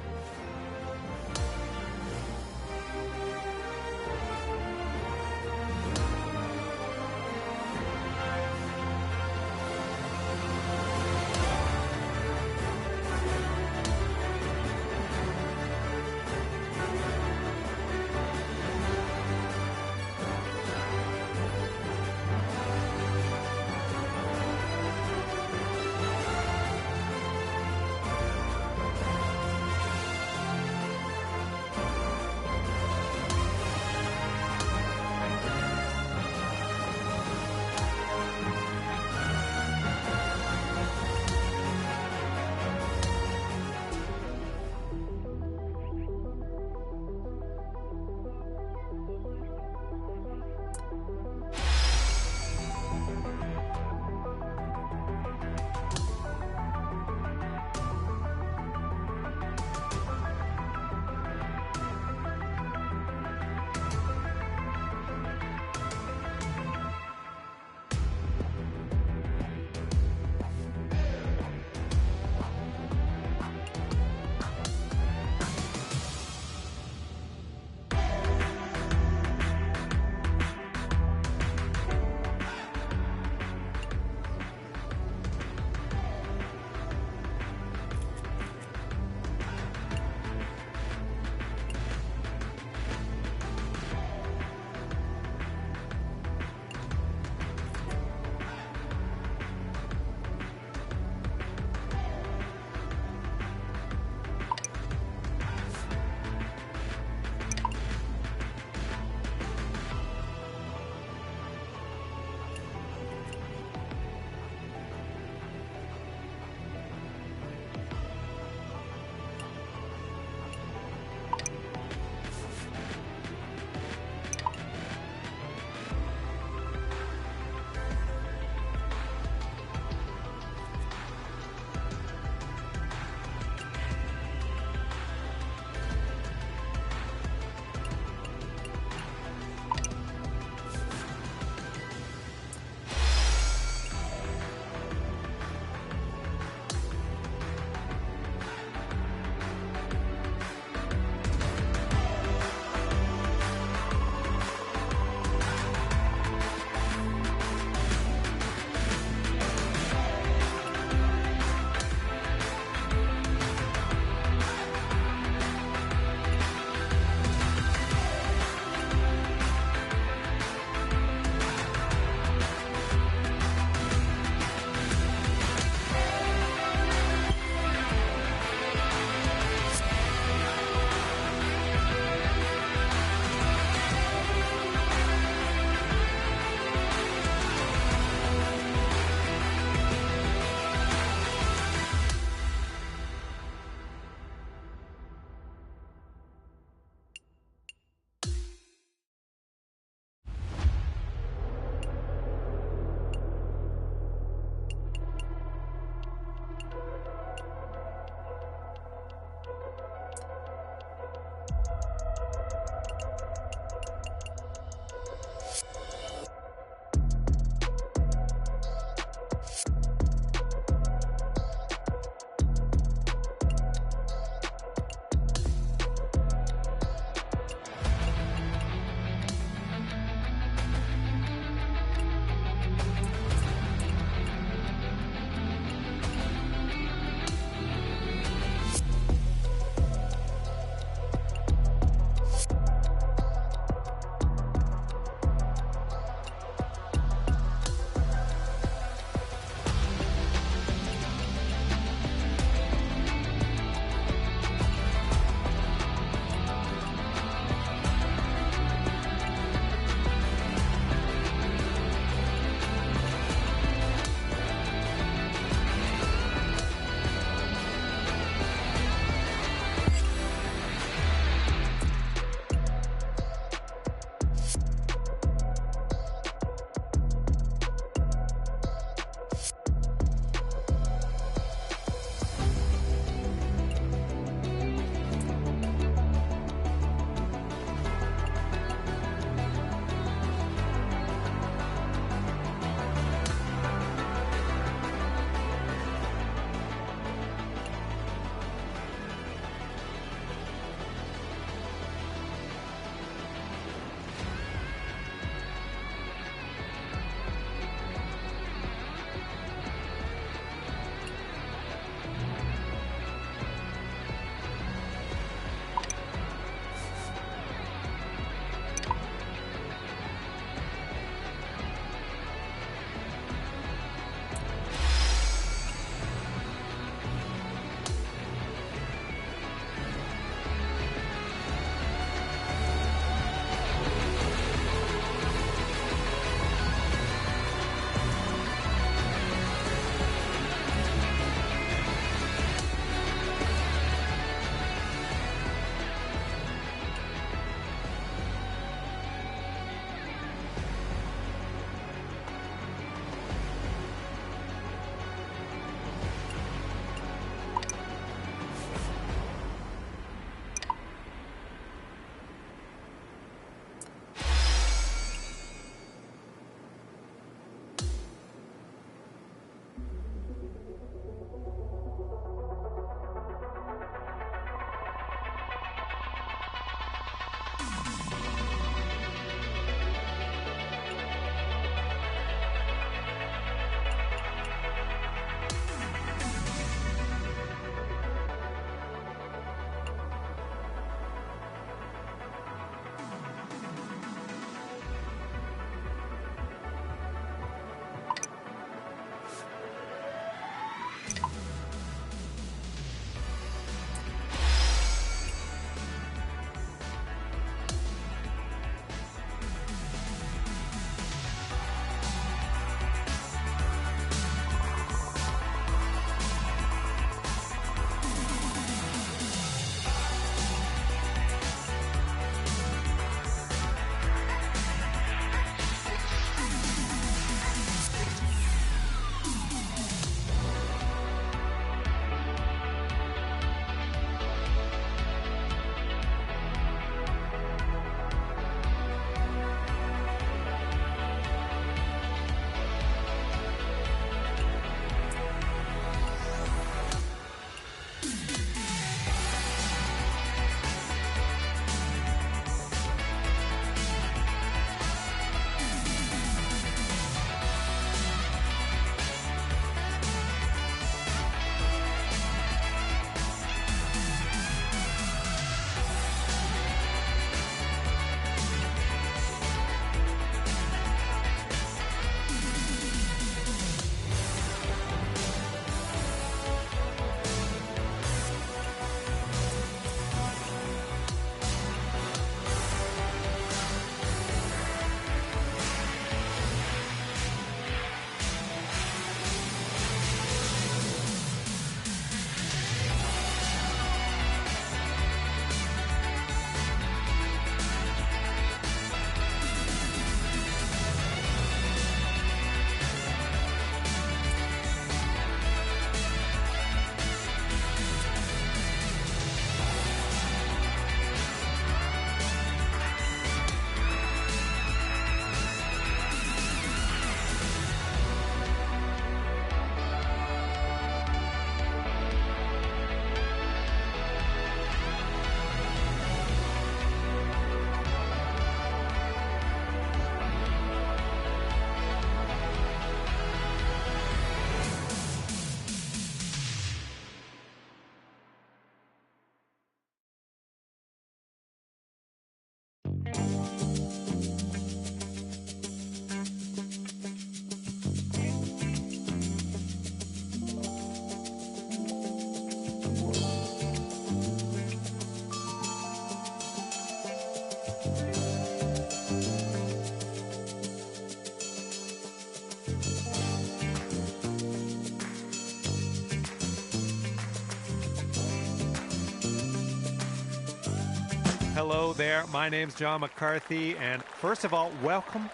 Hello there. My name's John McCarthy. And first of all, welcome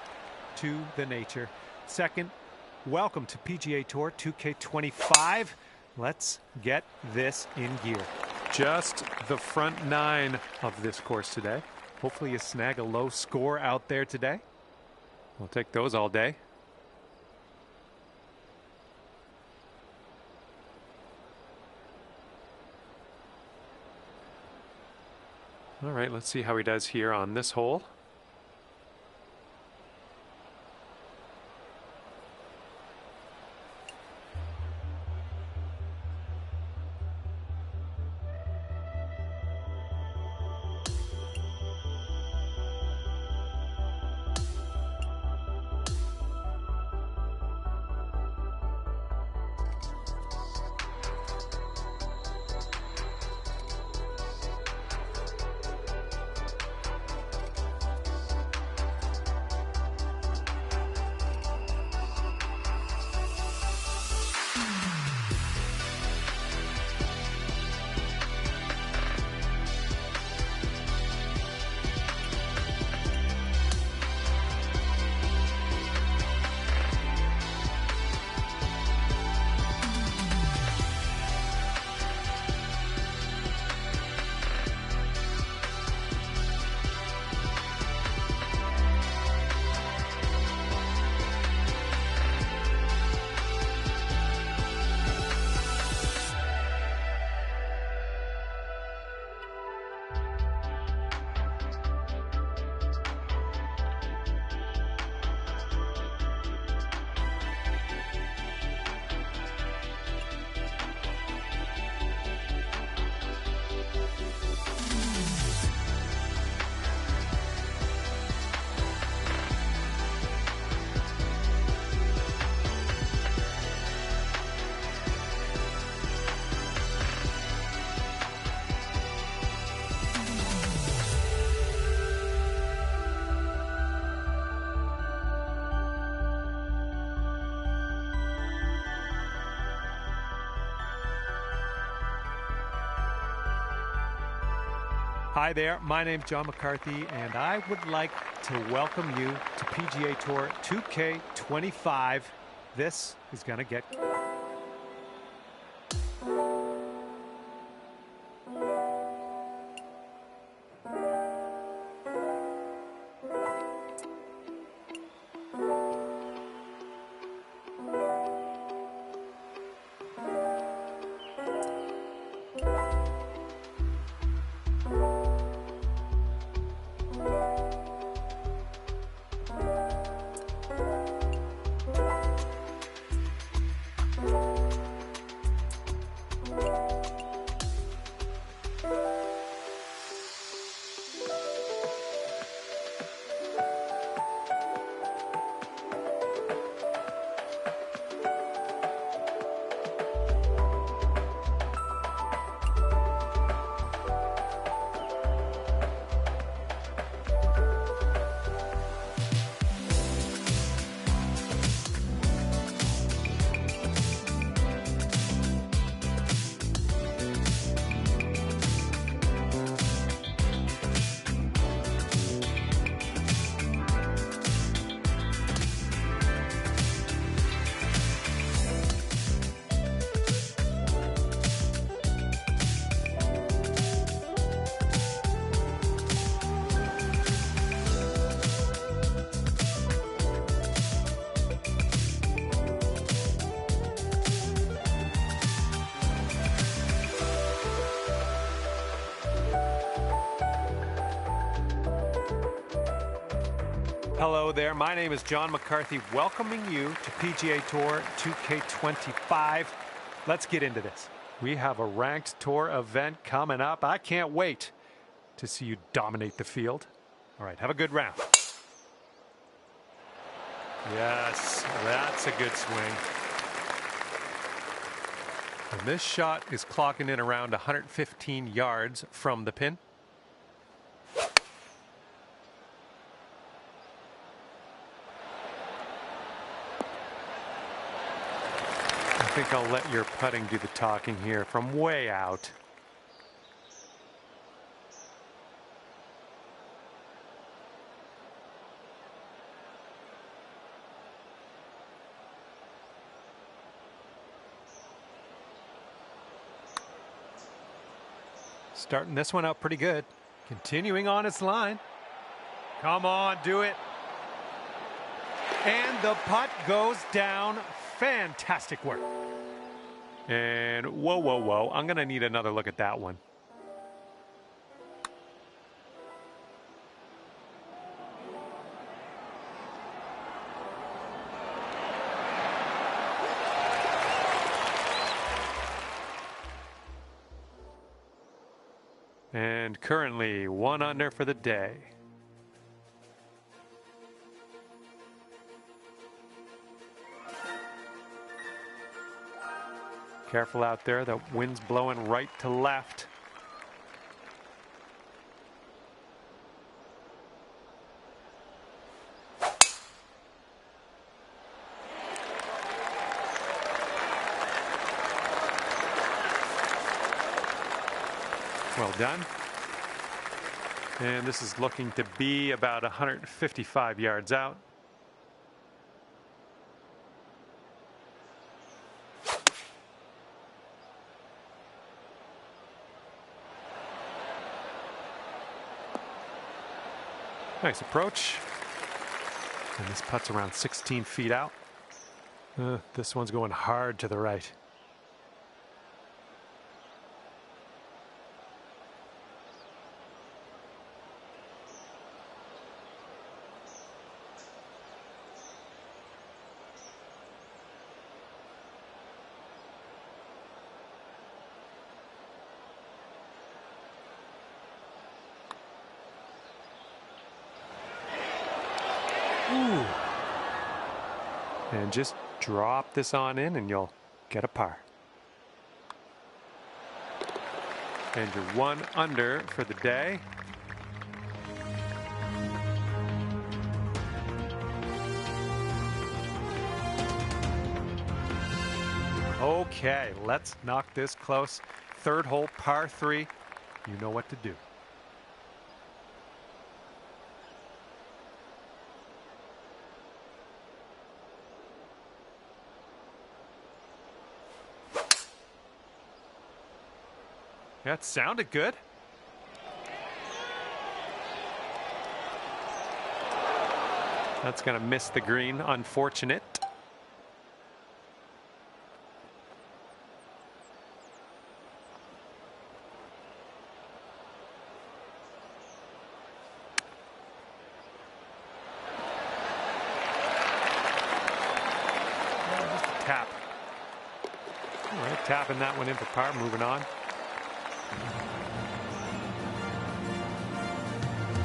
to the nature. Second, welcome to PGA Tour 2K25. Let's get this in gear. Just the front 9 of this course today. Hopefully you snag a low score out there today. We'll take those all day. All right, let's see how he does here on this hole. Hi there, my name's John McCarthy, and I would like to welcome you to PGA Tour 2K25. This is going to get... Hello there, my name is John McCarthy, welcoming you to PGA Tour 2K25. Let's get into this. We have a ranked tour event coming up. I can't wait to see you dominate the field. All right, have a good round. Yes, that's a good swing. And this shot is clocking in around 115 yards from the pin. I think I'll let your putting do the talking here from way out. Starting this one out pretty good. Continuing on its line. Come on, do it. And the putt goes down. Fantastic work. And whoa, whoa, whoa. I'm going to need another look at that one. And currently 1 under for the day. Careful out there, the wind's blowing right to left. Well done. And this is looking to be about 155 yards out. Nice approach. And this putt's around 16 feet out. This one's going hard to the right. Ooh. And just drop this on in and you'll get a par. And you're 1 under for the day. Okay, let's knock this close. 3rd hole, par 3. You know what to do. That sounded good. That's going to miss the green. Unfortunate. Just a tap. All right, tapping that one in for par. Moving on.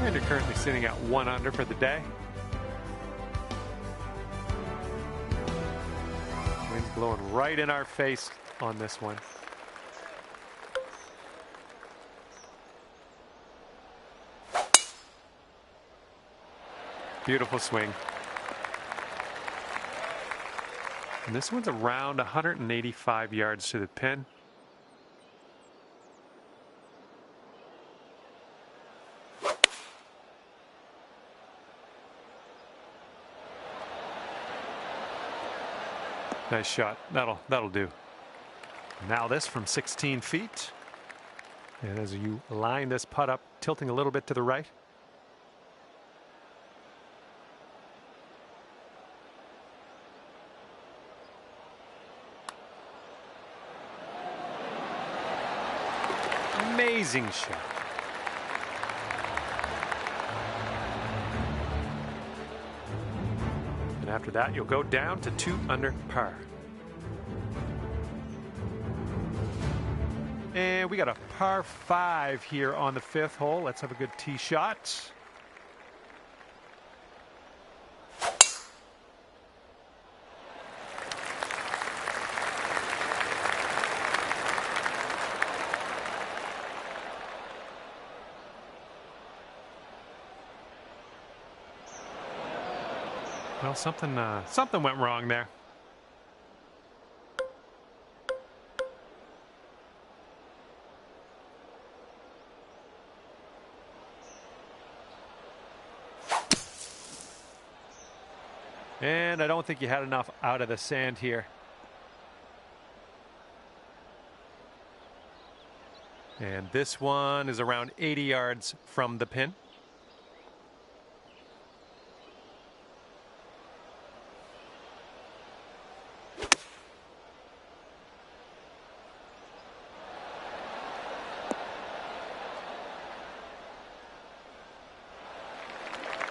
And you're currently sitting at 1 under for the day. Wind's blowing right in our face on this one. Beautiful swing. And this one's around 185 yards to the pin. Nice shot. That'll do. Now this from 16 feet. And as you line this putt up, tilting a little bit to the right. Amazing shot. And after that, you'll go down to 2 under par. And we got a par 5 here on the 5th hole. Let's have a good tee shot. Well, something went wrong there. And I don't think you had enough out of the sand here. And this one is around 80 yards from the pin.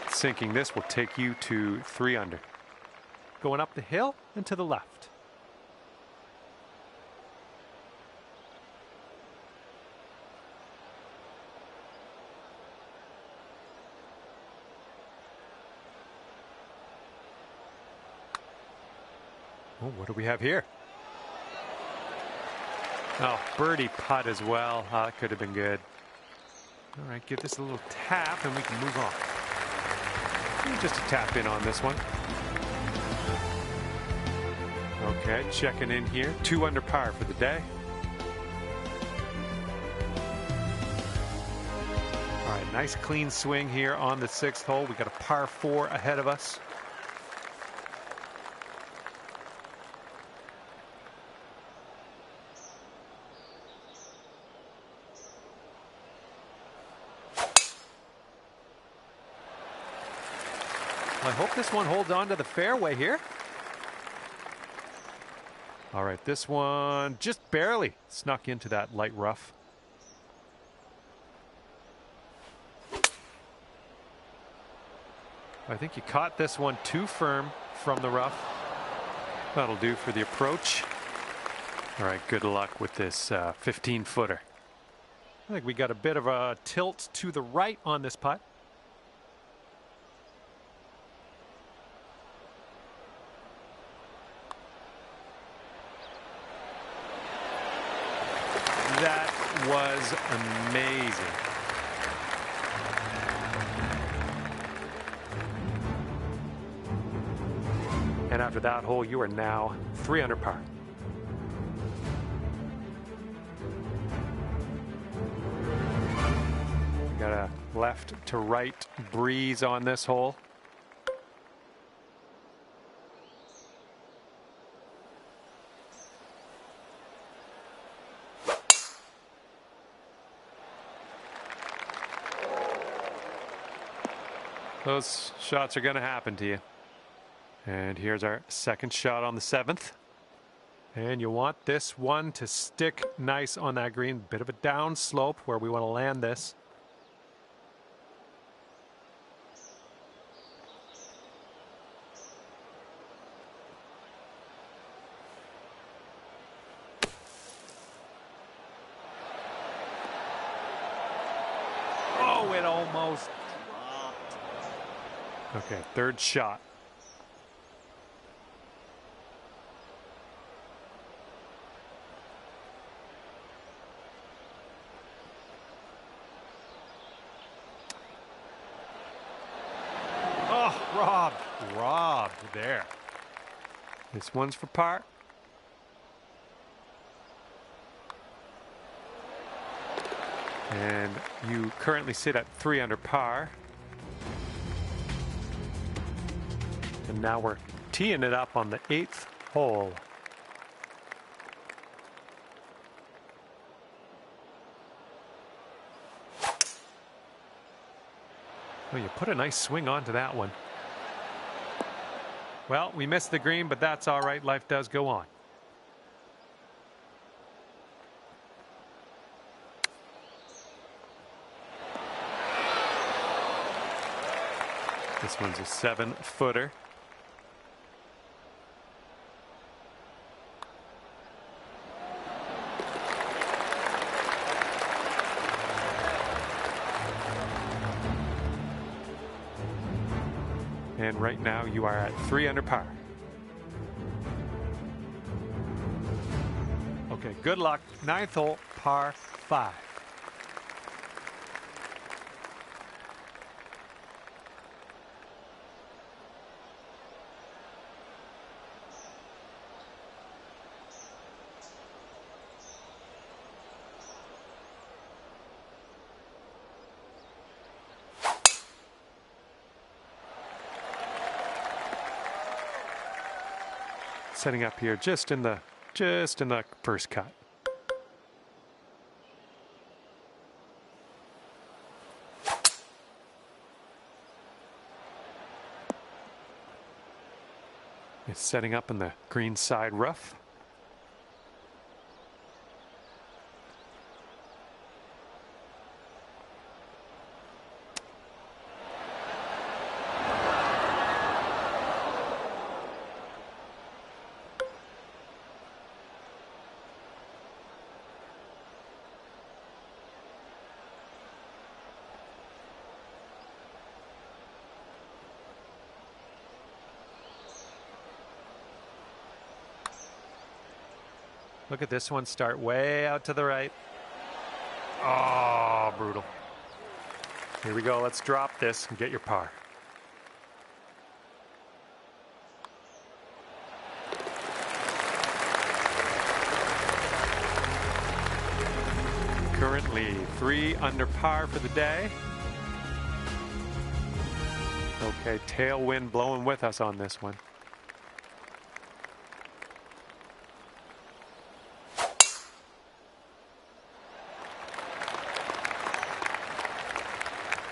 Sinking this will take you to 3 under. Going up the hill and to the left. Oh, what do we have here? Oh, birdie putt as well. Oh, that could have been good. All right, give this a little tap and we can move on. Just a tap in on this one. Okay, checking in here. 2 under par for the day. All right, nice clean swing here on the 6th hole. We got a par 4 ahead of us. I hope this one holds on to the fairway here. All right, this one just barely snuck into that light rough. I think you caught this one too firm from the rough. That'll do for the approach. All right, good luck with this 15-footer. I think we got a bit of a tilt to the right on this putt. That was amazing. And after that hole, you are now 3 under par. We got a left to right breeze on this hole. Those shots are going to happen to you. And here's our second shot on the 7th. And you want this one to stick nice on that green. Bit of a down slope where we want to land this. Oh, it almost. Okay, third shot. Oh, robbed there. This one's for par. And you currently sit at 3 under par. And now we're teeing it up on the 8th hole. Well, you put a nice swing onto that one. Well, we missed the green, but that's all right. Life does go on. This one's a 7-footer. And right now you are at 3 under par. Okay, good luck. 9th hole, par 5. Setting up here just in the first cut. is setting up in the green side rough. Look at this one start way out to the right. Oh, brutal. Here we go. Let's drop this and get your par. Currently 3 under par for the day. Okay, tailwind blowing with us on this one.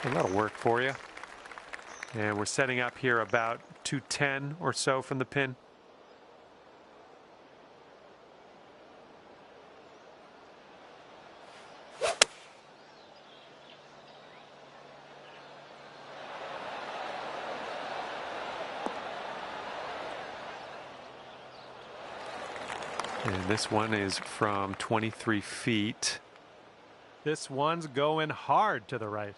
And that'll work for you. And we're setting up here about 210 or so from the pin. And this one is from 23 feet. This one's going hard to the right.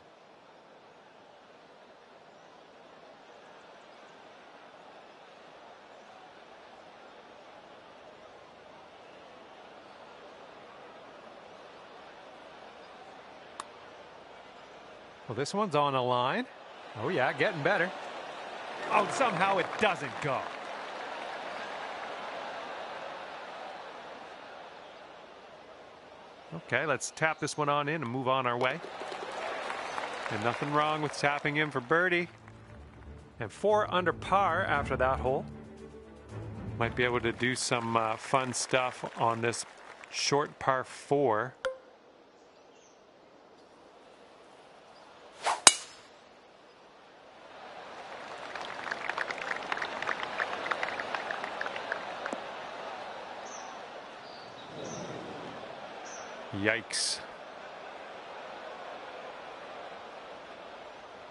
Well, this one's on a line. Oh, yeah, getting better. Oh, somehow it doesn't go. Okay, let's tap this one on in and move on our way. And nothing wrong with tapping in for birdie. And 4 under par after that hole. Might be able to do some fun stuff on this short par 4. Yikes.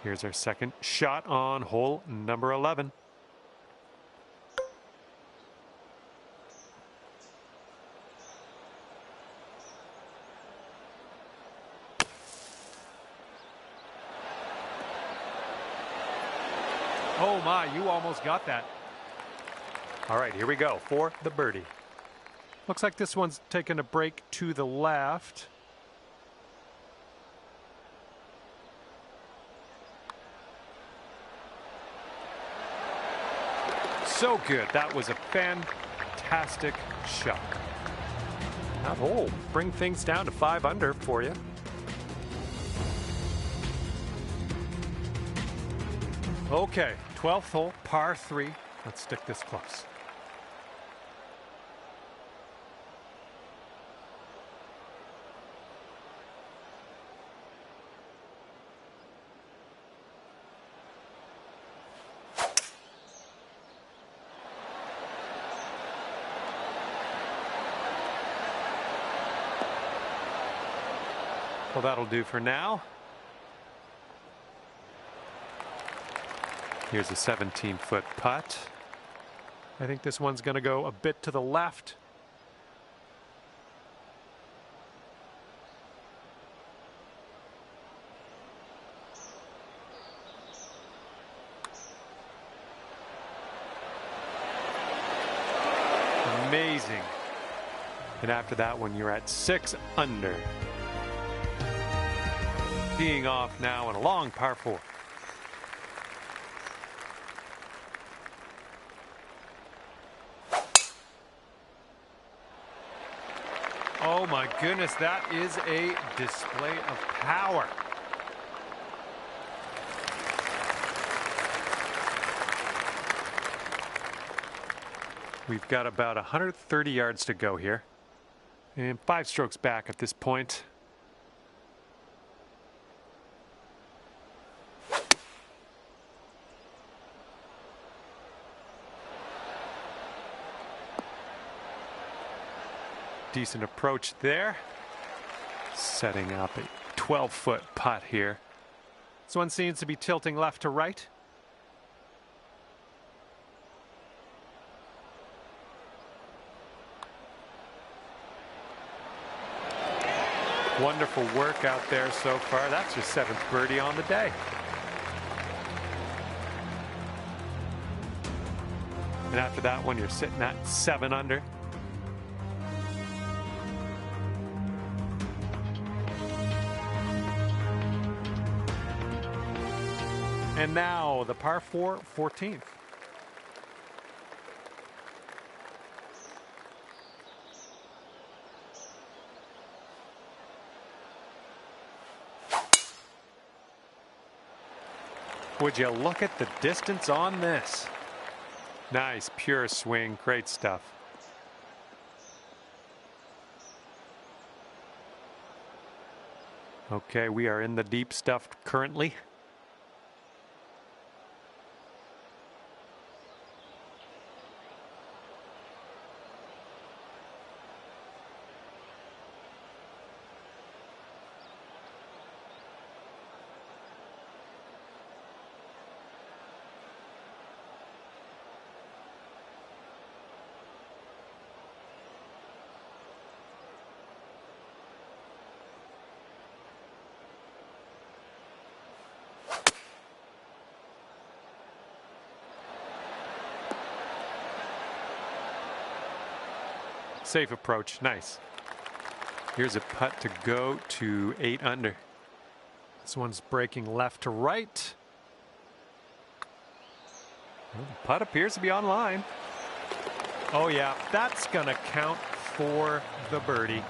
Here's our second shot on hole number 11. Oh my, you almost got that. All right, here we go for the birdie. Looks like this one's taking a break to the left. So good. That was a fantastic shot. That hole bring things down to 5 under for you. Okay, 12th hole, par 3. Let's stick this close. Well, that'll do for now. Here's a 17-foot putt. I think this one's going to go a bit to the left. Amazing. And after that one, you're at 6 under. Teeing off now in a long par 4. Oh my goodness, that is a display of power. We've got about 130 yards to go here. And 5 strokes back at this point. Decent approach there. Setting up a 12-foot putt here. This one seems to be tilting left to right. Wonderful work out there so far. That's your 7th birdie on the day. And after that one, you're sitting at 7 under. And now the par 4, 14th. Would you look at the distance on this? Nice, pure swing, great stuff. Okay, we are in the deep stuff currently. Safe approach, nice. Here's a putt to go to 8 under. This one's breaking left to right. Well, the putt appears to be on line. Oh yeah, that's gonna count for the birdie.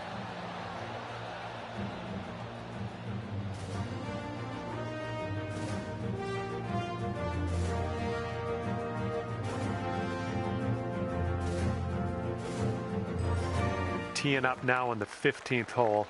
Teeing up now on the 15th hole.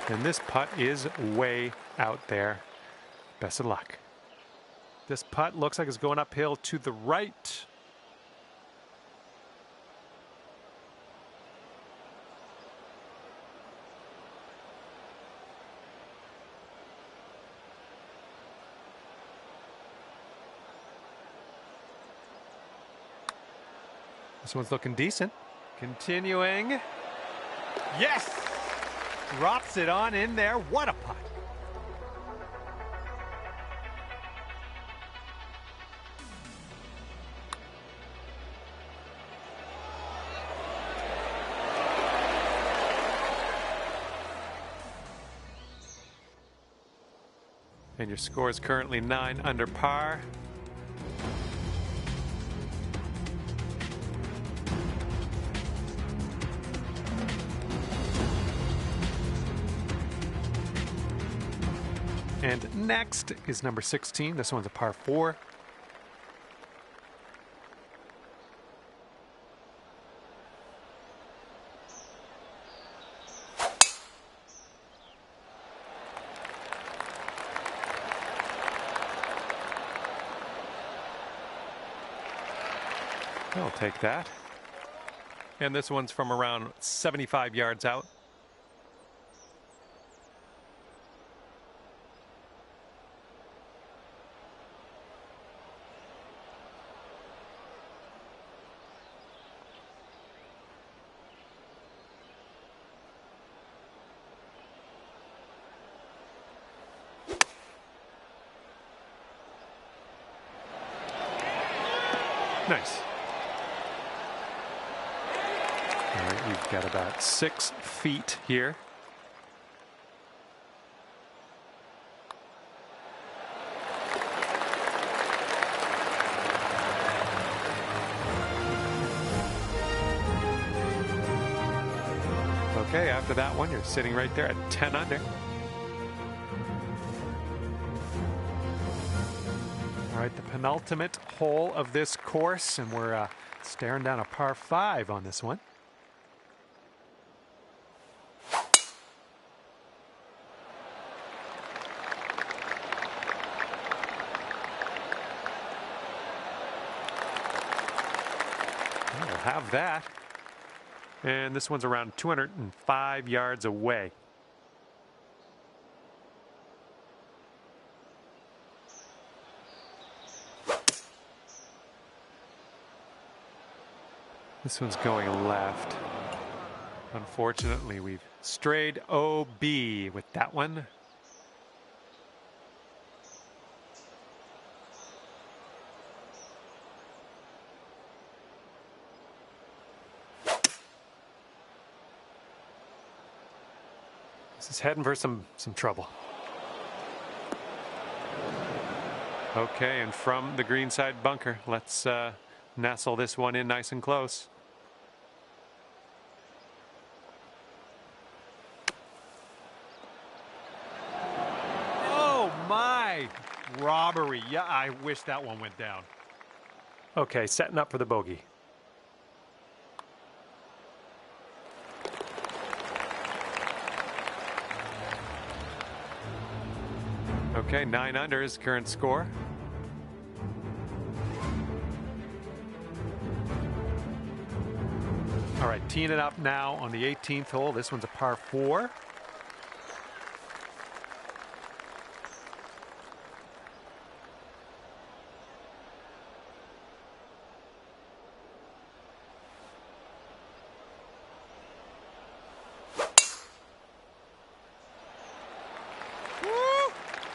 And this putt is way out there. Best of luck. This putt looks like it's going uphill to the right. This one's looking decent. Continuing. Yes! Drops it on in there. What a putt. And your score is currently 9 under par. And next is number 16. This one's a par 4. I'll take that. And this one's from around 75 yards out. Nice. All right, you've got about 6 feet here. Okay, after that one, you're sitting right there at 10 under. All right, the penultimate hole of this course, and we're staring down a par 5 on this one. We'll have that. And this one's around 205 yards away. This one's going left. Unfortunately, we've strayed OB with that one. This is heading for some trouble. Okay, and from the greenside bunker, let's nestle this one in nice and close. Oh my! Robbery. Yeah, I wish that one went down. Okay, setting up for the bogey. Okay, 9 under is current score. All right, teeing it up now on the 18th hole. This one's a par 4.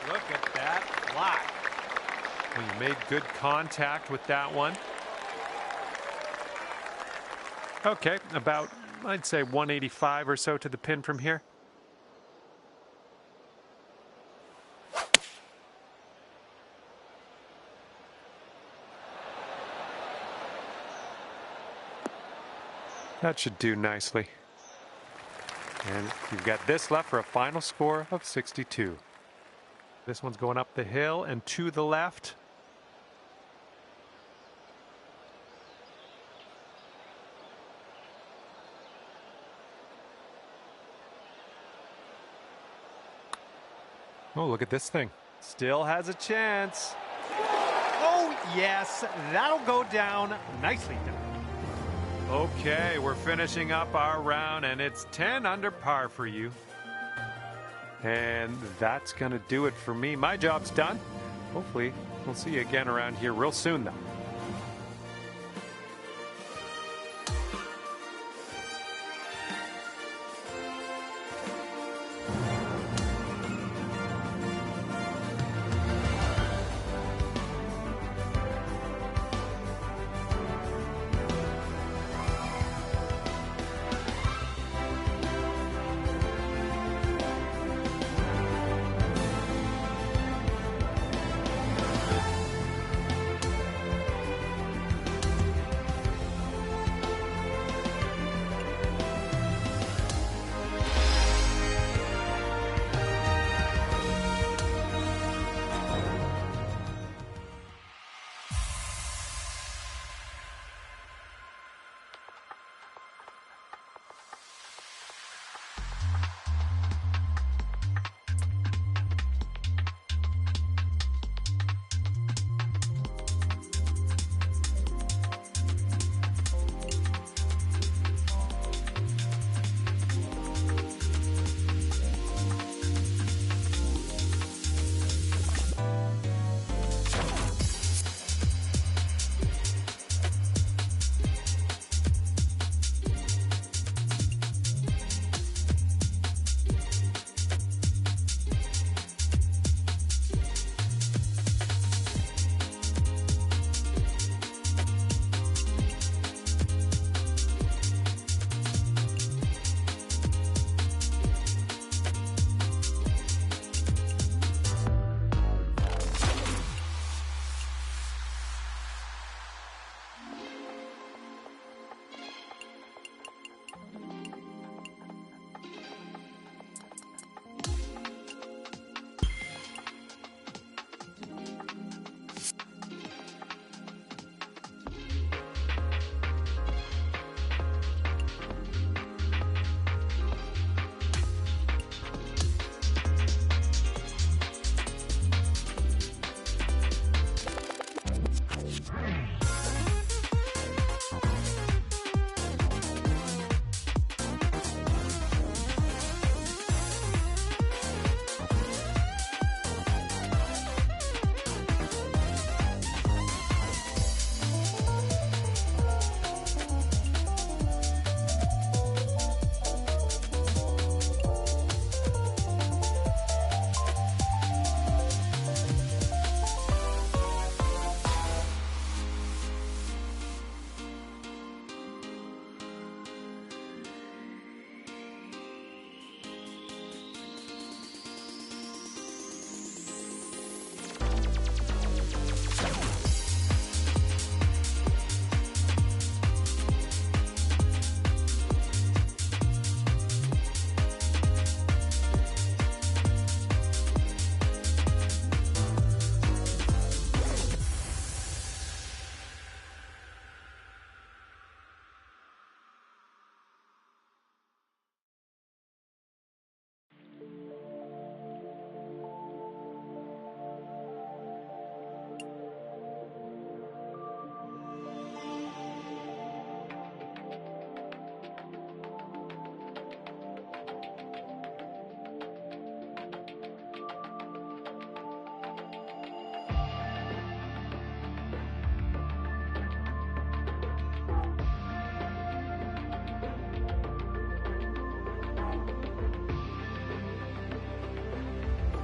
Look at that fly. Well, you made good contact with that one. Okay, about, I'd say 185 or so to the pin from here. That should do nicely. And you've got this left for a final score of 62. This one's going up the hill and to the left. Oh, look at this thing. Still has a chance. Oh, yes, that'll go down. Nicely done. Okay, we're finishing up our round, and it's 10 under par for you. And that's going to do it for me. My job's done. Hopefully, we'll see you again around here real soon, though.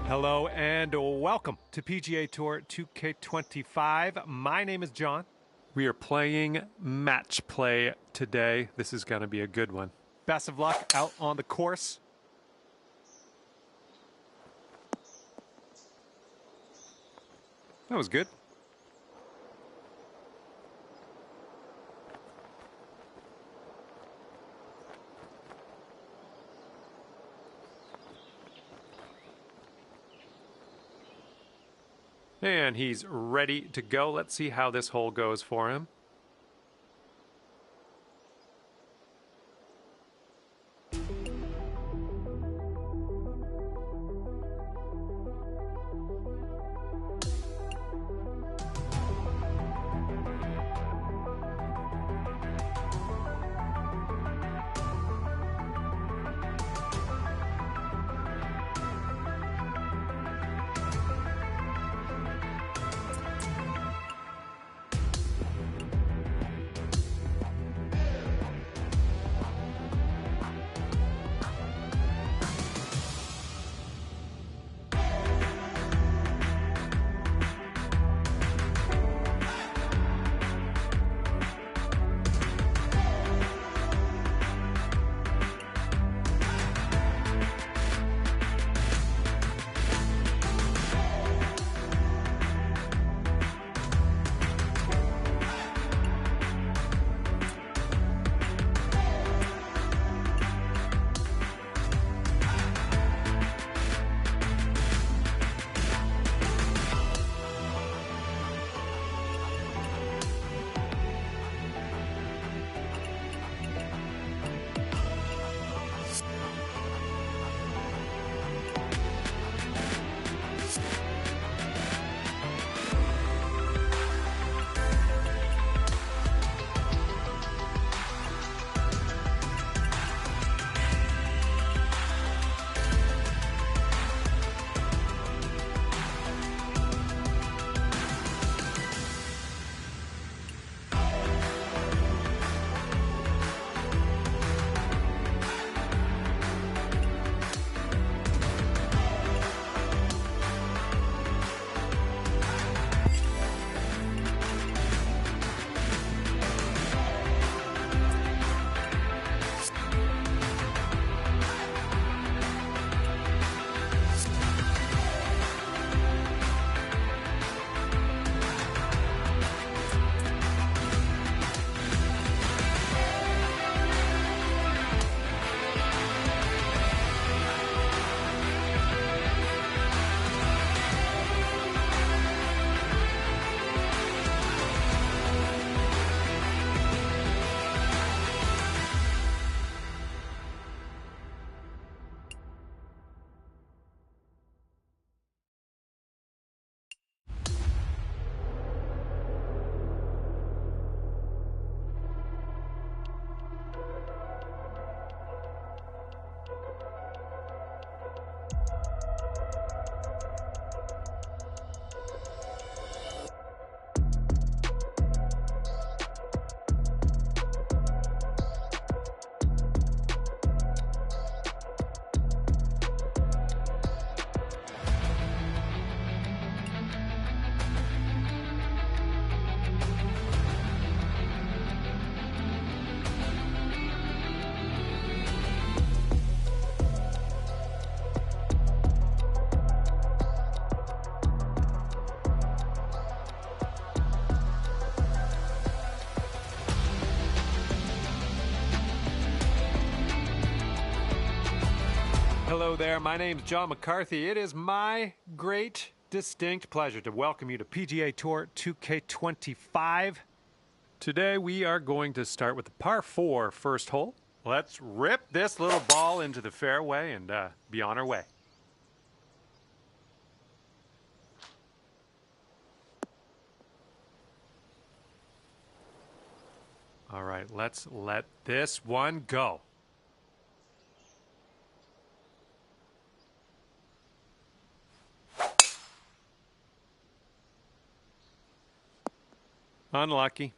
Hello and welcome to PGA Tour 2K25. My name is John. We are playing match play today. This is going to be a good one. Best of luck out on the course. That was good. And he's ready to go. Let's see how this hole goes for him. Hello there, my name's John McCarthy. It is my great, distinct pleasure to welcome you to PGA Tour 2K25. Today we are going to start with the par 4 first hole. Let's rip this little ball into the fairway and be on our way. All right, let's let this one go. Unlucky.